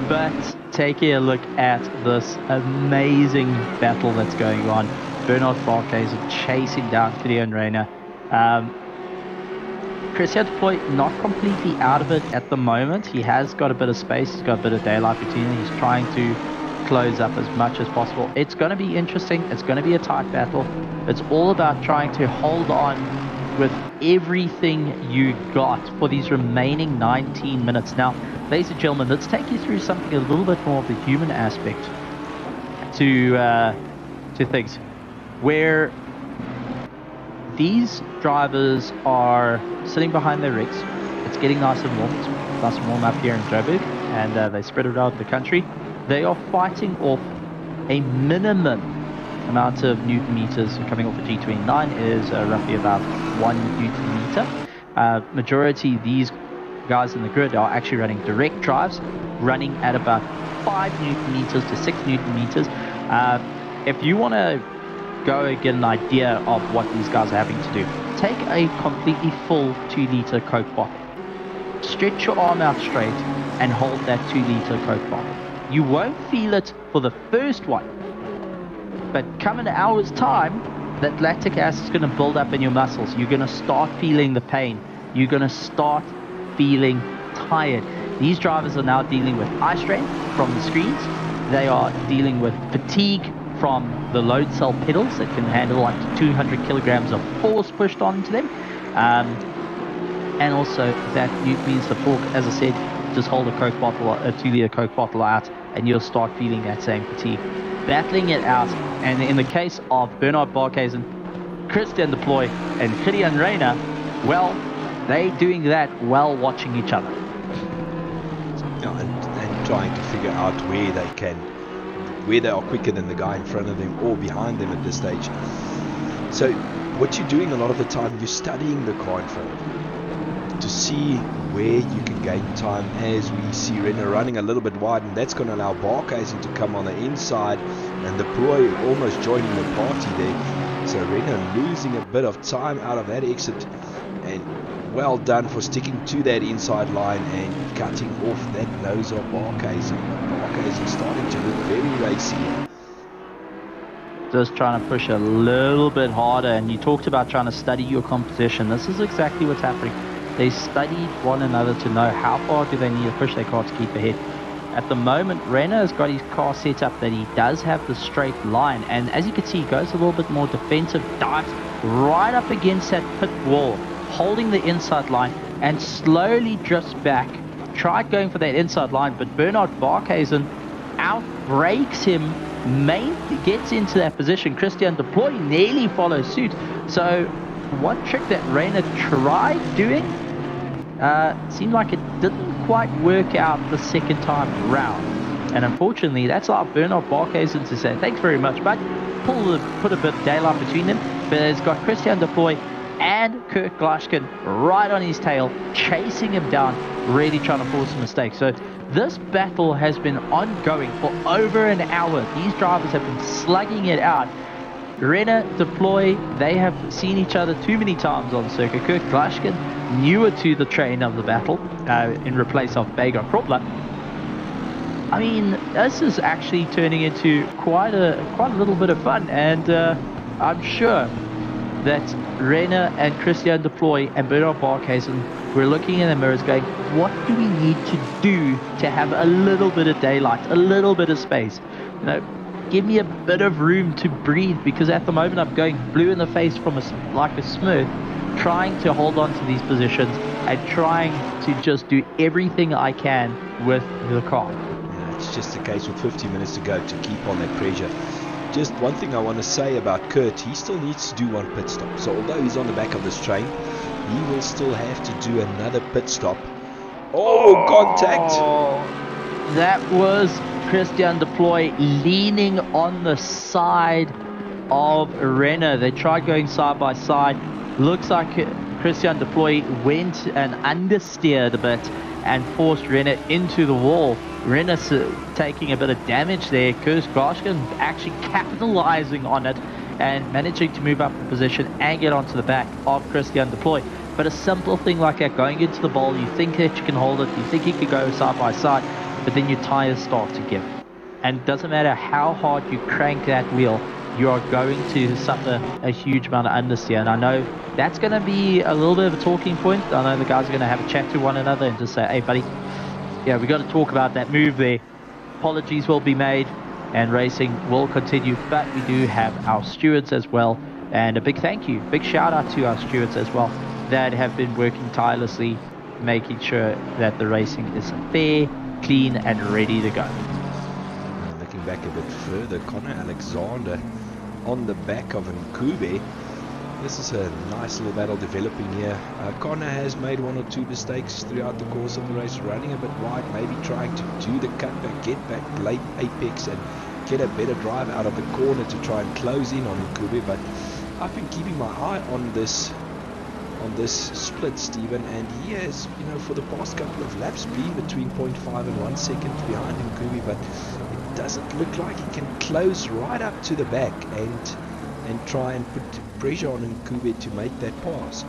But taking a look at this amazing battle that's going on. Bernard Barkhuizen chasing down Gideon Rayner. Christian Deploy not completely out of it at the moment. He has got a bit of space, he's got a bit of daylight between him. He's trying to close up as much as possible. It's going to be interesting. It's going to be a tight battle. It's all about trying to hold on with everything you got for these remaining 19 minutes. Now, ladies and gentlemen, let's take you through something a little bit more of the human aspect to things, where these drivers are sitting behind their rigs. it's getting nice and warm. It's nice and warm up here in Joburg, and they spread it out the country. They are fighting off a minimum amount of Newton meters. Coming off a G29 is roughly about 1 Newton meter. Majority of these guys in the grid are actually running direct drives, running at about 5 Newton meters to 6 Newton meters. If you want to go and get an idea of what these guys are having to do, take a completely full 2-liter Coke bottle, stretch your arm out straight and hold that 2-liter Coke bottle. You won't feel it for the first one, but come an hour's time, that lactic acid is going to build up in your muscles. You're going to start feeling the pain. You're going to start feeling tired. These drivers are now dealing with eye strain from the screens. They are dealing with fatigue from the load cell pedals that can handle like 200 kilograms of force pushed onto them. And also that means the fork, as I said, just hold a Coke bottle, a 2-liter Coke bottle out, and you'll start feeling that same fatigue. Battling it out, and in the case of Bernard Barkhuizen, Christian Deploy, and Gideon Reyna, well, they doing that while watching each other. And trying to figure out where they are quicker than the guy in front of them or behind them at this stage. So what you're doing a lot of the time, you're studying the car in front of you to see where you can gain time, as we see Renner running a little bit wide, and that's going to allow Barkhuizen to come on the inside and deploy, almost joining the party there. So Renner losing a bit of time out of that exit, and well done for sticking to that inside line and cutting off that nose of Barkhuizen. Barkhuizen starting to look very racy. Just trying to push a little bit harder, and you talked about trying to study your competition. This is exactly what's happening. They studied one another to know how far do they need to push their car to keep ahead. At the moment, Renner has got his car set up that he does have the straight line, and as you can see, he goes a little bit more defensive, dives right up against that pit wall, holding the inside line, and slowly drifts back. Tried going for that inside line, but Bernard Barkhuizen outbrakes him, mainly gets into that position. Christian Deploy nearly follows suit. So one trick that Renner tried doing seemed like it didn't quite work out the second time round, and unfortunately that's allowed Bernard Barkhuizen to say thanks very much, but put a bit of daylight between them. But it's got Christian Deploy and Kurt Glushkin right on his tail, chasing him down, really trying to force a mistake. So this battle has been ongoing for over an hour. These drivers have been slugging it out. Renner, Deploy, they have seen each other too many times on circuit. Kurt Glushkin, newer to the train of the battle, in replace of Beggar Kropler. I mean, this is actually turning into quite a little bit of fun, and I'm sure that Renner and Christian Deploy and Bernard Barkhuizen were looking in the mirrors going, what do we need to do to have a little bit of daylight, a little bit of space? You know, give me a bit of room to breathe, because at the moment I'm going blue in the face from like a Smurf, trying to hold on to these positions and trying to just do everything I can with the car. Yeah, it's just a case with 50 minutes to go to keep on that pressure. Just one thing I want to say about Kurt, he still needs to do one pit stop. So although he's on the back of this train, he will still have to do another pit stop. Oh, contact! That was Christian Deploy leaning on the side of Renner. They tried going side by side. Looks like Christian Deploy went and understeered a bit and forced Renner into the wall. Renner taking a bit of damage there. Kurt Glushkin actually capitalizing on it and managing to move up the position and get onto the back of Christian Deploy. But a simple thing like that, going into the bowl, you think that you can hold it, you think you can go side by side, but then your tires start to give. And it doesn't matter how hard you crank that wheel, you are going to suffer a huge amount of understeer. And I know that's going to be a little bit of a talking point. I know the guys are going to have a chat to one another and just say, hey buddy, yeah, we got to talk about that move there. Apologies will be made and racing will continue, but we do have our stewards as well. And a big thank you, big shout out to our stewards as well that have been working tirelessly, making sure that the racing is fair, clean and ready to go. Looking back a bit further, Connor Alexander on the back of Nkube. this is a nice little battle developing here. Connor has made 1 or 2 mistakes throughout the course of the race, running a bit wide, maybe trying to do the cutback, get back late apex and get a better drive out of the corner to try and close in on Nkube. But I've been keeping my eye on this split, Stephen, and he has, for the past couple of laps been between 0.5 and 1 second behind Nkube, but it doesn't look like he can close right up to the back and try and put pressure on Nkube to make that pass.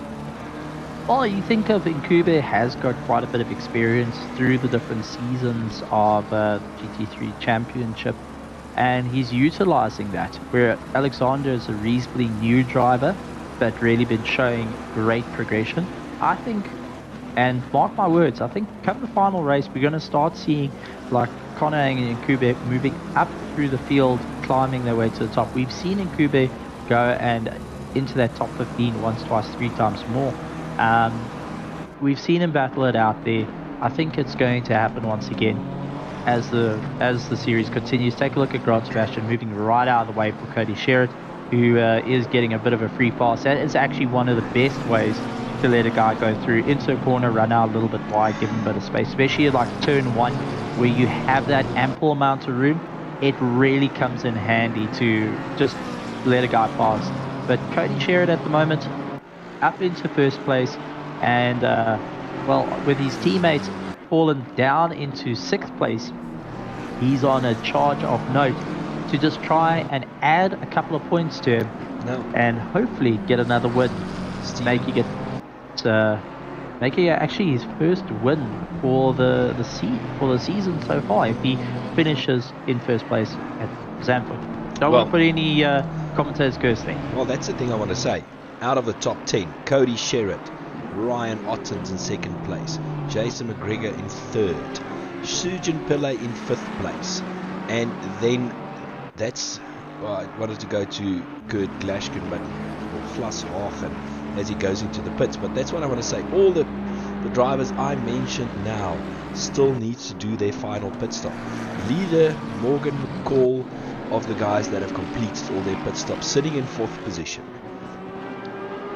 Well, you think of Nkube has got quite a bit of experience through the different seasons of GT3 Championship, and he's utilizing that, where Alexander is a reasonably new driver but really been showing great progression. I think, and mark my words, I think come the final race we're going to start seeing like Connor and Nkube moving up through the field, climbing their way to the top. We've seen Nkube go and into that top 15 once, twice, 3 times more. We've seen him battle it out there. I think it's going to happen once again as the series continues. Take a look at Grant Sebastian moving right out of the way for Cody Sherritt, who is getting a bit of a free pass. That is actually one of the best ways to let a guy go through into a corner, run out a little bit wide, give him a bit of space, especially like turn 1 where you have that ample amount of room. It really comes in handy to just let a guy pass. But Cody Sherritt at the moment up into first place, and well, with his teammates fallen down into 6th place, he's on a charge of note to just try and add a couple of points to him and hopefully get another win, making it actually his first win for the season so far if he finishes in first place at Zandvoort. Don't want to put any commentators curse there. Well, that's the thing I want to say. Out of the top 10, Cody Sherritt, Ryan Ottens in 2nd place, Jason McGregor in 3rd, Sujin Pillay in 5th place, and then that's, well, I wanted to go to Kurt Glashkin, but Vlas Hagen as he goes into the pits. But that's what I want to say. All the drivers I mentioned now still needs to do their final pit stop. Leader Morgan McCall of the guys that have completed all their pit stops, sitting in 4th position.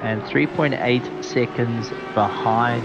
And 3.8 seconds behind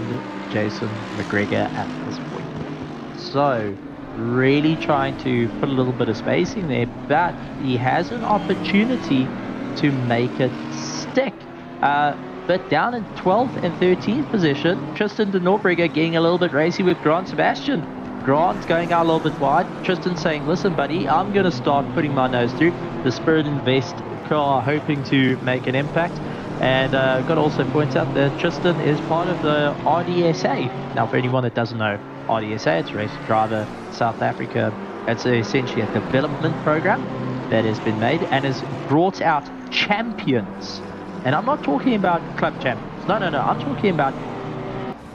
Jason McGregor at this point. So really trying to put a little bit of spacing there, but he has an opportunity to make it stick. But down in 12th and 13th position, Tristan de Norbregger getting a little bit racy with Grant Sebastian. Grant's going out a little bit wide. Tristan saying, listen buddy, I'm going to start putting my nose through. The Spirit Invest car hoping to make an impact. And got to also point out that Tristan is part of the RDSA. Now for anyone that doesn't know, RDSA, it's Race Driver South Africa. It's essentially a development program that has been made and has brought out champions. And I'm not talking about club champions. No. I'm talking about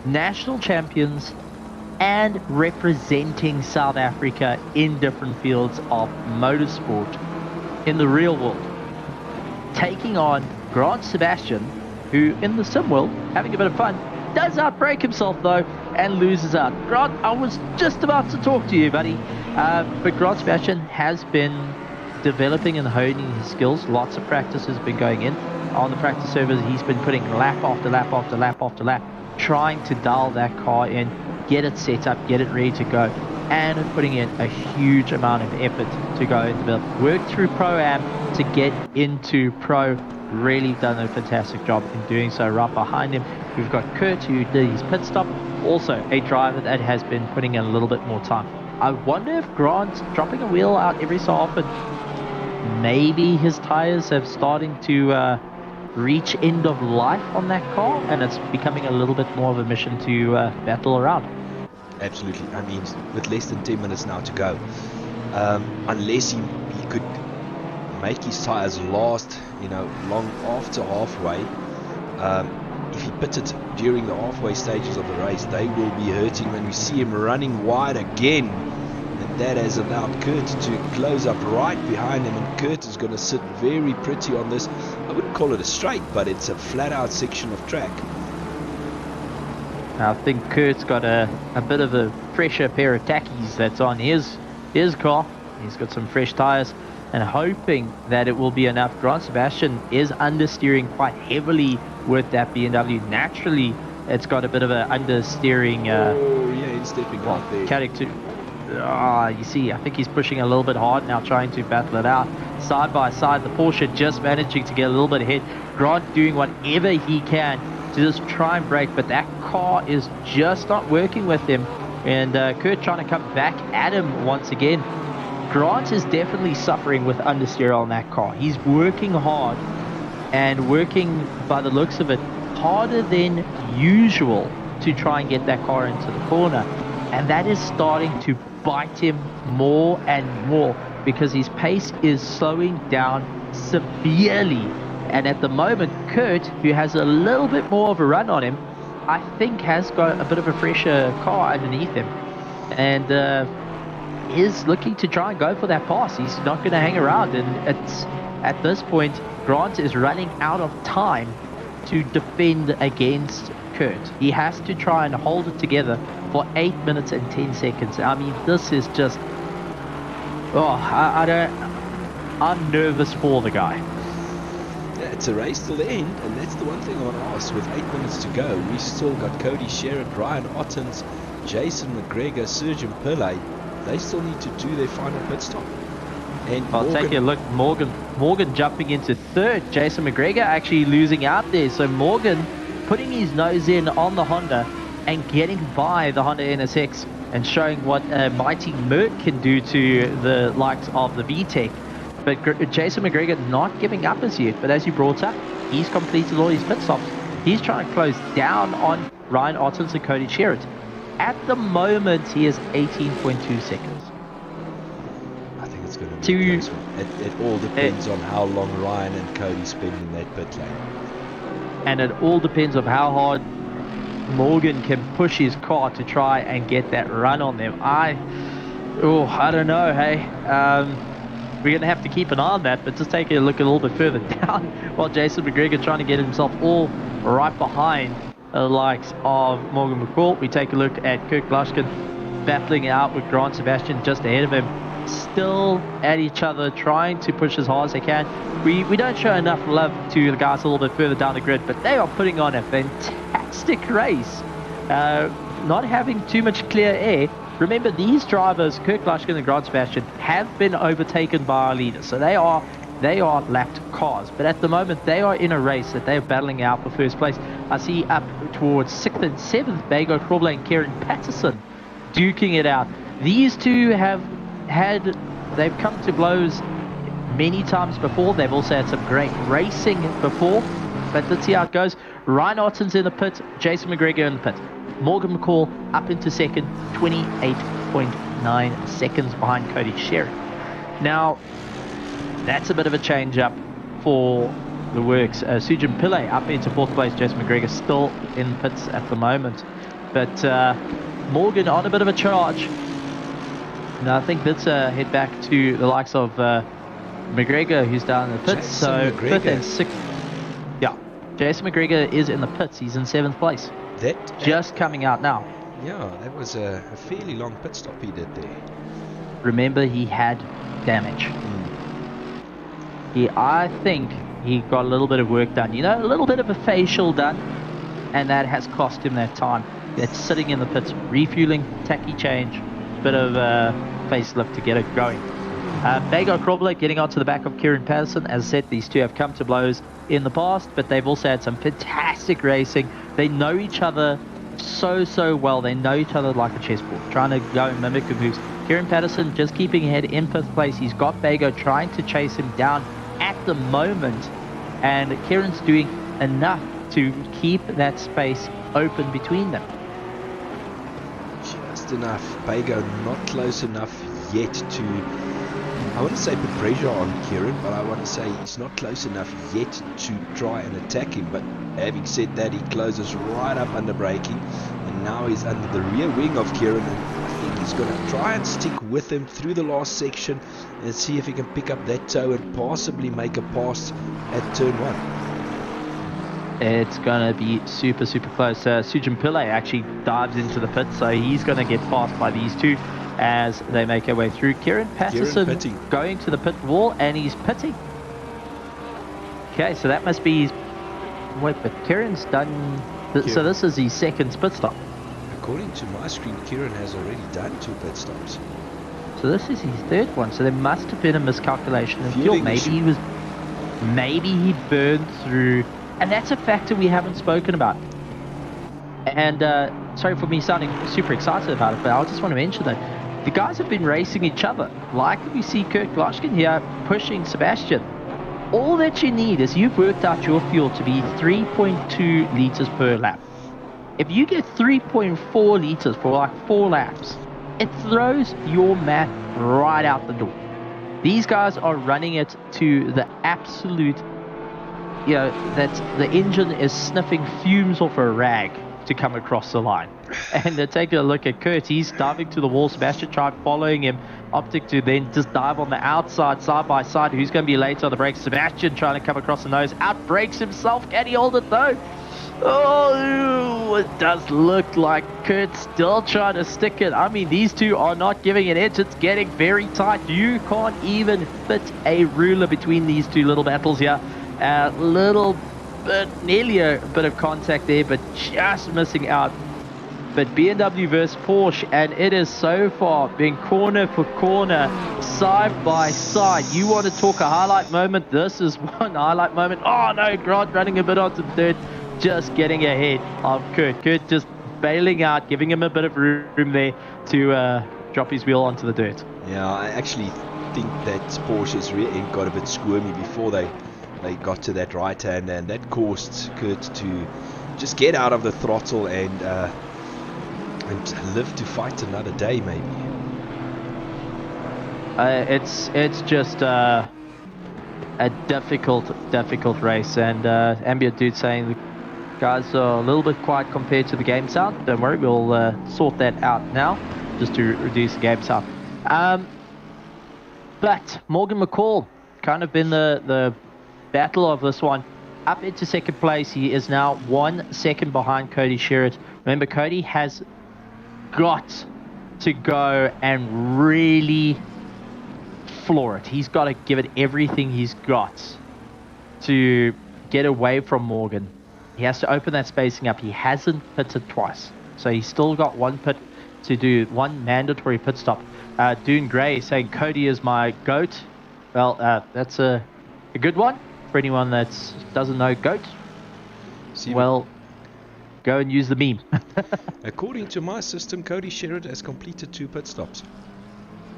national champions and representing South Africa in different fields of motorsport in the real world. Taking on Grant Sebastian, who in the sim world, having a bit of fun, does outbreak himself though and loses out. Grant, I was just about to talk to you, buddy. But Grant Sebastian has been developing and honing his skills. Lots of practice has been going in. On the practice servers, he's been putting lap after lap after lap after lap, trying to dial that car in, get it set up, get it ready to go, and putting in a huge amount of effort to go and develop. Work through Pro-Am to get into Pro. Really done a fantastic job in doing so. Right behind him, we've got Kurt, who did his pit stop. Also a driver that has been putting in a little bit more time. I wonder if Grant's dropping a wheel out every so often. Maybe his tires have starting to reach end of life on that car, and it's becoming a little bit more of a mission to battle around. Absolutely. I mean, with less than 10 minutes now to go, unless he could make his tires last, long after halfway. If he pitted during the halfway stages of the race, they will be hurting when we see him running wide again. And that has allowed Kurt to close up right behind him, and Kurt is going to sit very pretty on this. I wouldn't call it a straight, but it's a flat out section of track. I think Kurt's got a bit of a fresher pair of tackies that's on his car. He's got some fresh tires and hoping that it will be enough. Grant Sebastian is understeering quite heavily with that BMW. Naturally, it's got a bit of an understeering. He's stepping out there. Character. You see, I think he's pushing a little bit hard now, trying to battle it out. Side by side, the Porsche just managing to get a little bit ahead. Grant doing whatever he can to just try and brake, but that car is just not working with him. And Kurt trying to come back at him once again. Grant is definitely suffering with understeer on that car. He's working hard and working, by the looks of it, harder than usual to try and get that car into the corner. And that is starting to bite him more and more because his pace is slowing down severely. And at the moment, Kurt, who has a little bit more of a run on him, I think has got a bit of a fresher car underneath him. And is looking to try and go for that pass. He's not going to hang around. And it's at this point, Grant is running out of time to defend against Kurt. He has to try and hold it together for 8 minutes and 10 seconds. I mean, this is just... I'm nervous for the guy. Yeah, it's a race till the end, and that's the one thing I want to ask. With 8 minutes to go, we still got Cody Sherritt, Ryan Ottens, Jason McGregor, Sergeant Pillay. They still need to do their final pit stop. And I'll take a look. Morgan jumping into third. Jason McGregor actually losing out there. So Morgan putting his nose in on the Honda and getting by the Honda NSX and showing what a mighty Merc can do to the likes of the VTEC. But Jason McGregor not giving up as yet. But as you brought up, he's completed all his pit stops. He's trying to close down on Ryan Ottens and Cody Sherritt. At the moment, he is 18.2 seconds. I think it's going to be a close one. It all depends on how long Ryan and Cody spend in that pit lane. And it all depends on how hard Morgan can push his car to try and get that run on them. I don't know, hey. We're going to have to keep an eye on that, but just take a look a little bit further down while Jason McGregor trying to get himself all right behind the likes of Morgan McCall. We take a look at Kirk Glushkin battling out with Grant Sebastian just ahead of him, still at each other, trying to push as hard as they can. We don't show enough love to the guys a little bit further down the grid, but they are putting on a fantastic race, not having too much clear air. Remember, these drivers, Kirk Glushkin and Grant Sebastian, have been overtaken by our leaders, so they are lapped cars, but at the moment they are in a race that they are battling out for first place. I see up towards 6th and 7th, Bago Krobler and Kieran Patterson duking it out. These two they've come to blows many times before. They've also had some great racing before, but let's see how it goes. Ryan Ottens in the pit, Jason McGregor in the pit. Morgan McCall up into second, 28.9 seconds behind Cody Sherritt. Now, that's a bit of a change up for the works. Sujin Pillay up into 4th place. Jason McGregor still in pits at the moment. But Morgan on a bit of a charge. Now I think let's head back to the likes of McGregor, who's down in the pits. Jason so McGregor. 5th and 6th. Yeah, Jason McGregor is in the pits. He's in 7th place. Just coming out now. Yeah, that was a fairly long pit stop he did there. Remember, he had damage. I think he got a little bit of work done, a little bit of a facial done, and that has cost him that time. It's sitting in the pits, refueling, tacky change, bit of a facelift to get it going. Bago Krobler getting onto the back of Kieran Patterson. As I said, these two have come to blows in the past, but they've also had some fantastic racing. They know each other so well. They know each other like a chessboard, trying to go and mimic the moves. Kieran Patterson just keeping ahead in 5th place. He's got Bago trying to chase him down at the moment, and Kieran's doing enough to keep that space open between them. Just enough. Bago not close enough yet to, I want to say, put pressure on Kieran, but I want to say he's not close enough yet to try and attack him. But having said that, he closes right up under braking, and now he's under the rear wing of Kieran, and I think he's going to try and stick with him through the last section and see if he can pick up that toe and possibly make a pass at turn 1. It's going to be super close. Sujin Pillay actually dives into the pit, so he's going to get passed by these two. as they make their way through. Kieran Patterson going to the pit wall, and he's pitting. Okay, so that must be his... Wait, but Kieran's done... So this is his second pit stop. According to my screen, Kieran has already done 2 pit stops. So this is his third one. So there must have been a miscalculation in fuel. Maybe he burned through, and that's a factor we haven't spoken about. And sorry for me sounding super excited about it, but I just want to mention that the guys have been racing each other. Like we see Kurt Glushkin here pushing Sebastian. All that you need is you've worked out your fuel to be 3.2 liters per lap. If you get 3.4 liters for like 4 laps, it throws your math right out the door. These guys are running it to the absolute, you know, that the engine is sniffing fumes off a rag to come across the line. And they're taking a look at Kurt. He's diving to the wall. Sebastian tried following him. Optic to then just dive on the outside, side by side. Who's going to be late on the brakes? Sebastian trying to come across the nose. Out brakes himself. Can he hold it though? Oh, it does look like Kurt's still trying to stick it. I mean, these two are not giving an inch. It's getting very tight. You can't even fit a ruler between these two little battles here. A little bit, nearly a bit of contact there, but just missing out. But BMW versus Porsche, and it is so far been corner for corner, side by side. You want to talk a highlight moment? This is one highlight moment. Oh no, Grant running a bit onto the dirt, just getting ahead of Kurt. Kurt just bailing out, giving him a bit of room there to drop his wheel onto the dirt. Yeah, I actually think that Porsche's rear end got a bit squirmy before they got to that right hand, and that caused Kurt to just get out of the throttle and live to fight another day, maybe. It's just a difficult race, and Ambient Dude saying the guys are a little bit quiet compared to the game sound. Don't worry, we'll sort that out now, just to reduce the game sound. But Morgan McCall kind of been the battle of this one. Up into second place, he is now 1 second behind Cody Sherritt. Remember, Cody has got to go and really floor it. He's got to give it everything he's got to get away from Morgan. He has to open that spacing up. He hasn't pitted twice, so he's still got 1 pit to do, 1 mandatory pit stop. Dune Gray saying Cody is my GOAT. Well, that's a good one for anyone that doesn't know GOAT. Well, go and use the meme. According to my system, Cody Sherritt has completed 2 pit stops.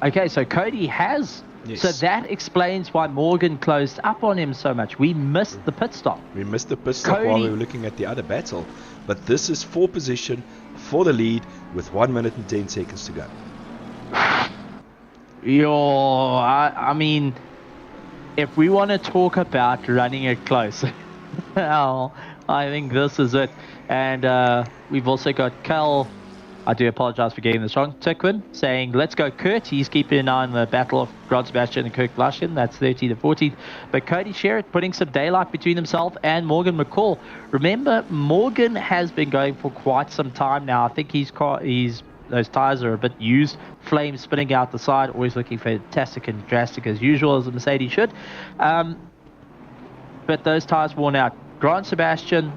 Okay, so Cody has. Yes. So that explains why Morgan closed up on him so much. We missed the pit stop. We missed the pit stop while we were looking at the other battle. But this is for position for the lead with 1 minute and 10 seconds to go. I mean, if we want to talk about running it close, well, I think this is it. And we've also got Cal, I do apologize for getting this wrong, Tikwin saying, let's go Kurt. He's keeping an eye on the battle of Grant Sebastian and Kirk Glushkin. That's 13 to 14. But Cody Sherritt putting some daylight between himself and Morgan McCall. Remember, Morgan has been going for quite some time now. I think those tires are a bit used. Flames spinning out the side, always looking fantastic and drastic as usual, as the Mercedes should. But those tires worn out. Grant Sebastian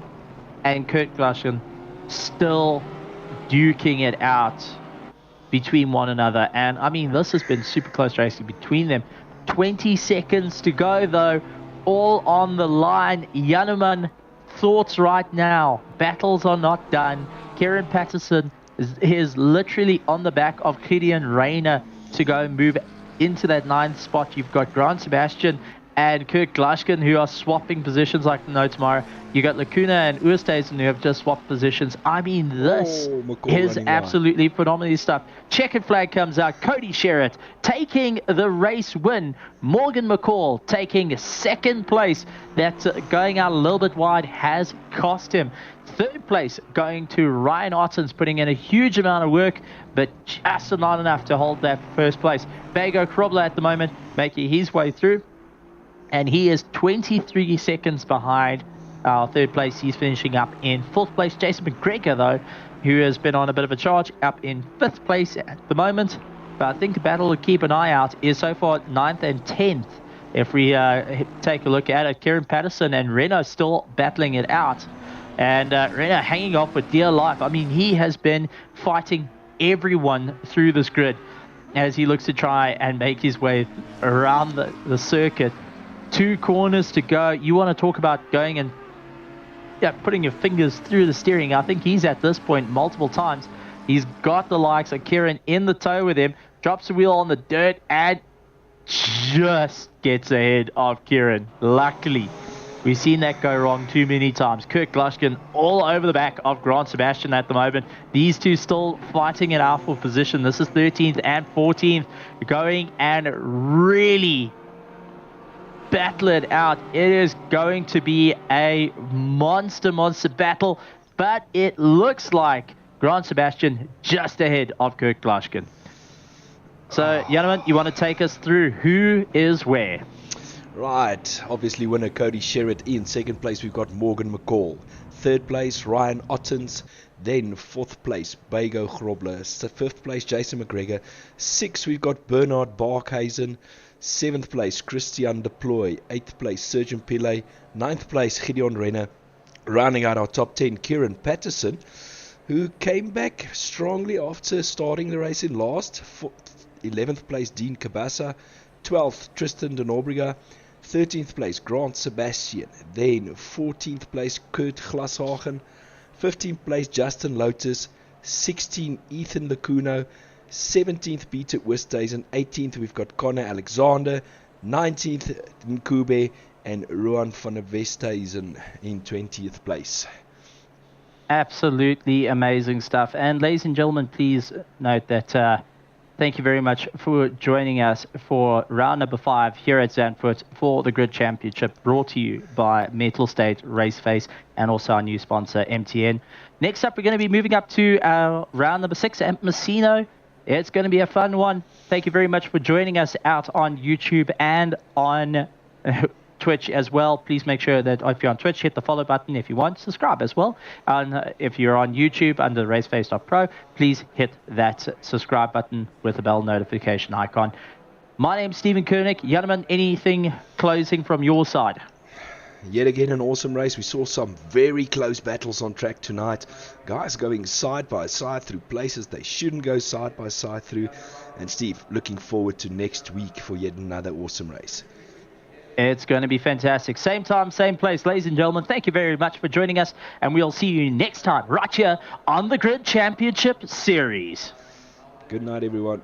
and Kurt Glushkin still duking it out between one another. And I mean, this has been super close racing between them. 20 seconds to go though, all on the line. Janneman, thoughts right now. Battles are not done. Kieran Patterson is literally on the back of Gideon Rayner to go and move into that 9th spot. You've got Grant Sebastian and Kirk Glushkin who are swapping positions like no tomorrow. You got Lacuna and Oosthuizen who have just swapped positions. I mean, this is absolutely phenomenal stuff. Checkered flag comes out. Cody Sherritt taking the race win. Morgan McCall taking 2nd place. That's going out a little bit wide has cost him. 3rd place going to Ryan Ottens, putting in a huge amount of work, but just not enough to hold that 1st place. Bago Krobler at the moment making his way through, and he is 23 seconds behind our 3rd place. He's finishing up in 4th place. Jason McGregor, though, who has been on a bit of a charge, up in 5th place at the moment. But I think the battle to keep an eye out is so far 9th and 10th. If we take a look at it, Kieran Patterson and Renault still battling it out. And Renault hanging off with dear life. I mean, he has been fighting everyone through this grid as he looks to try and make his way around the circuit. 2 corners to go. You want to talk about going and putting your fingers through the steering. I think he's at this point multiple times. He's got the likes of Kieran in the tow with him, drops the wheel on the dirt and just gets ahead of Kieran. Luckily, we've seen that go wrong too many times. Kurt Glushkin all over the back of Grant Sebastian at the moment. These two still fighting in our fourth position. This is 13th and 14th, going and really battle it out. It is going to be a monster battle, but it looks like Grant Sebastian just ahead of Kurt Glushkin. So, Janneman, you want to take us through who is where? Right, obviously winner Cody Sherritt. In second place we've got Morgan McCall. Third place Ryan Ottens. Then fourth place Bego Grobler. Fifth place Jason McGregor. Sixth we've got Bernard Barkhuizen. Seventh place Christian Deploy. Eighth place Sergeant Pillay. Ninth place Gideon Renner. Rounding out our top 10, Kieran Patterson, who came back strongly after starting the race in last. 11th place Dean Cabasa. 12th Tristan de Norbriga. 13th place Grant Sebastian. Then 14th place Kurt Glashagen. 15th place Justin Lotus. 16th Ethan Lacuno. 17th Peter Westhuizen. 18th we've got Connor Alexander. 19th Nkube. And Ruan van der Westhuizen in 20th place. Absolutely amazing stuff. And ladies and gentlemen, please note that thank you very much for joining us for round number 5 here at Zandvoort for the Grid Championship, brought to you by Mettlestate, RaceFace, and also our new sponsor, MTN. Next up, we're going to be moving up to our round number 6 at Messino. It's going to be a fun one. Thank you very much for joining us out on YouTube and on Twitch as well. Please make sure that if you're on Twitch, hit the follow button. If you want, subscribe as well. And if you're on YouTube under RaceFace.Pro, please hit that subscribe button with the bell notification icon. My name's Stephen Koenig. Janneman, anything closing from your side? Yet again an awesome race. We saw some very close battles on track tonight. Guys going side by side through places they shouldn't go side by side through. And Steve, looking forward to next week for yet another awesome race. It's going to be fantastic. Same time, same place. Ladies and gentlemen, thank you very much for joining us, and we'll see you next time right here on the Grid Championship Series. Good night, everyone.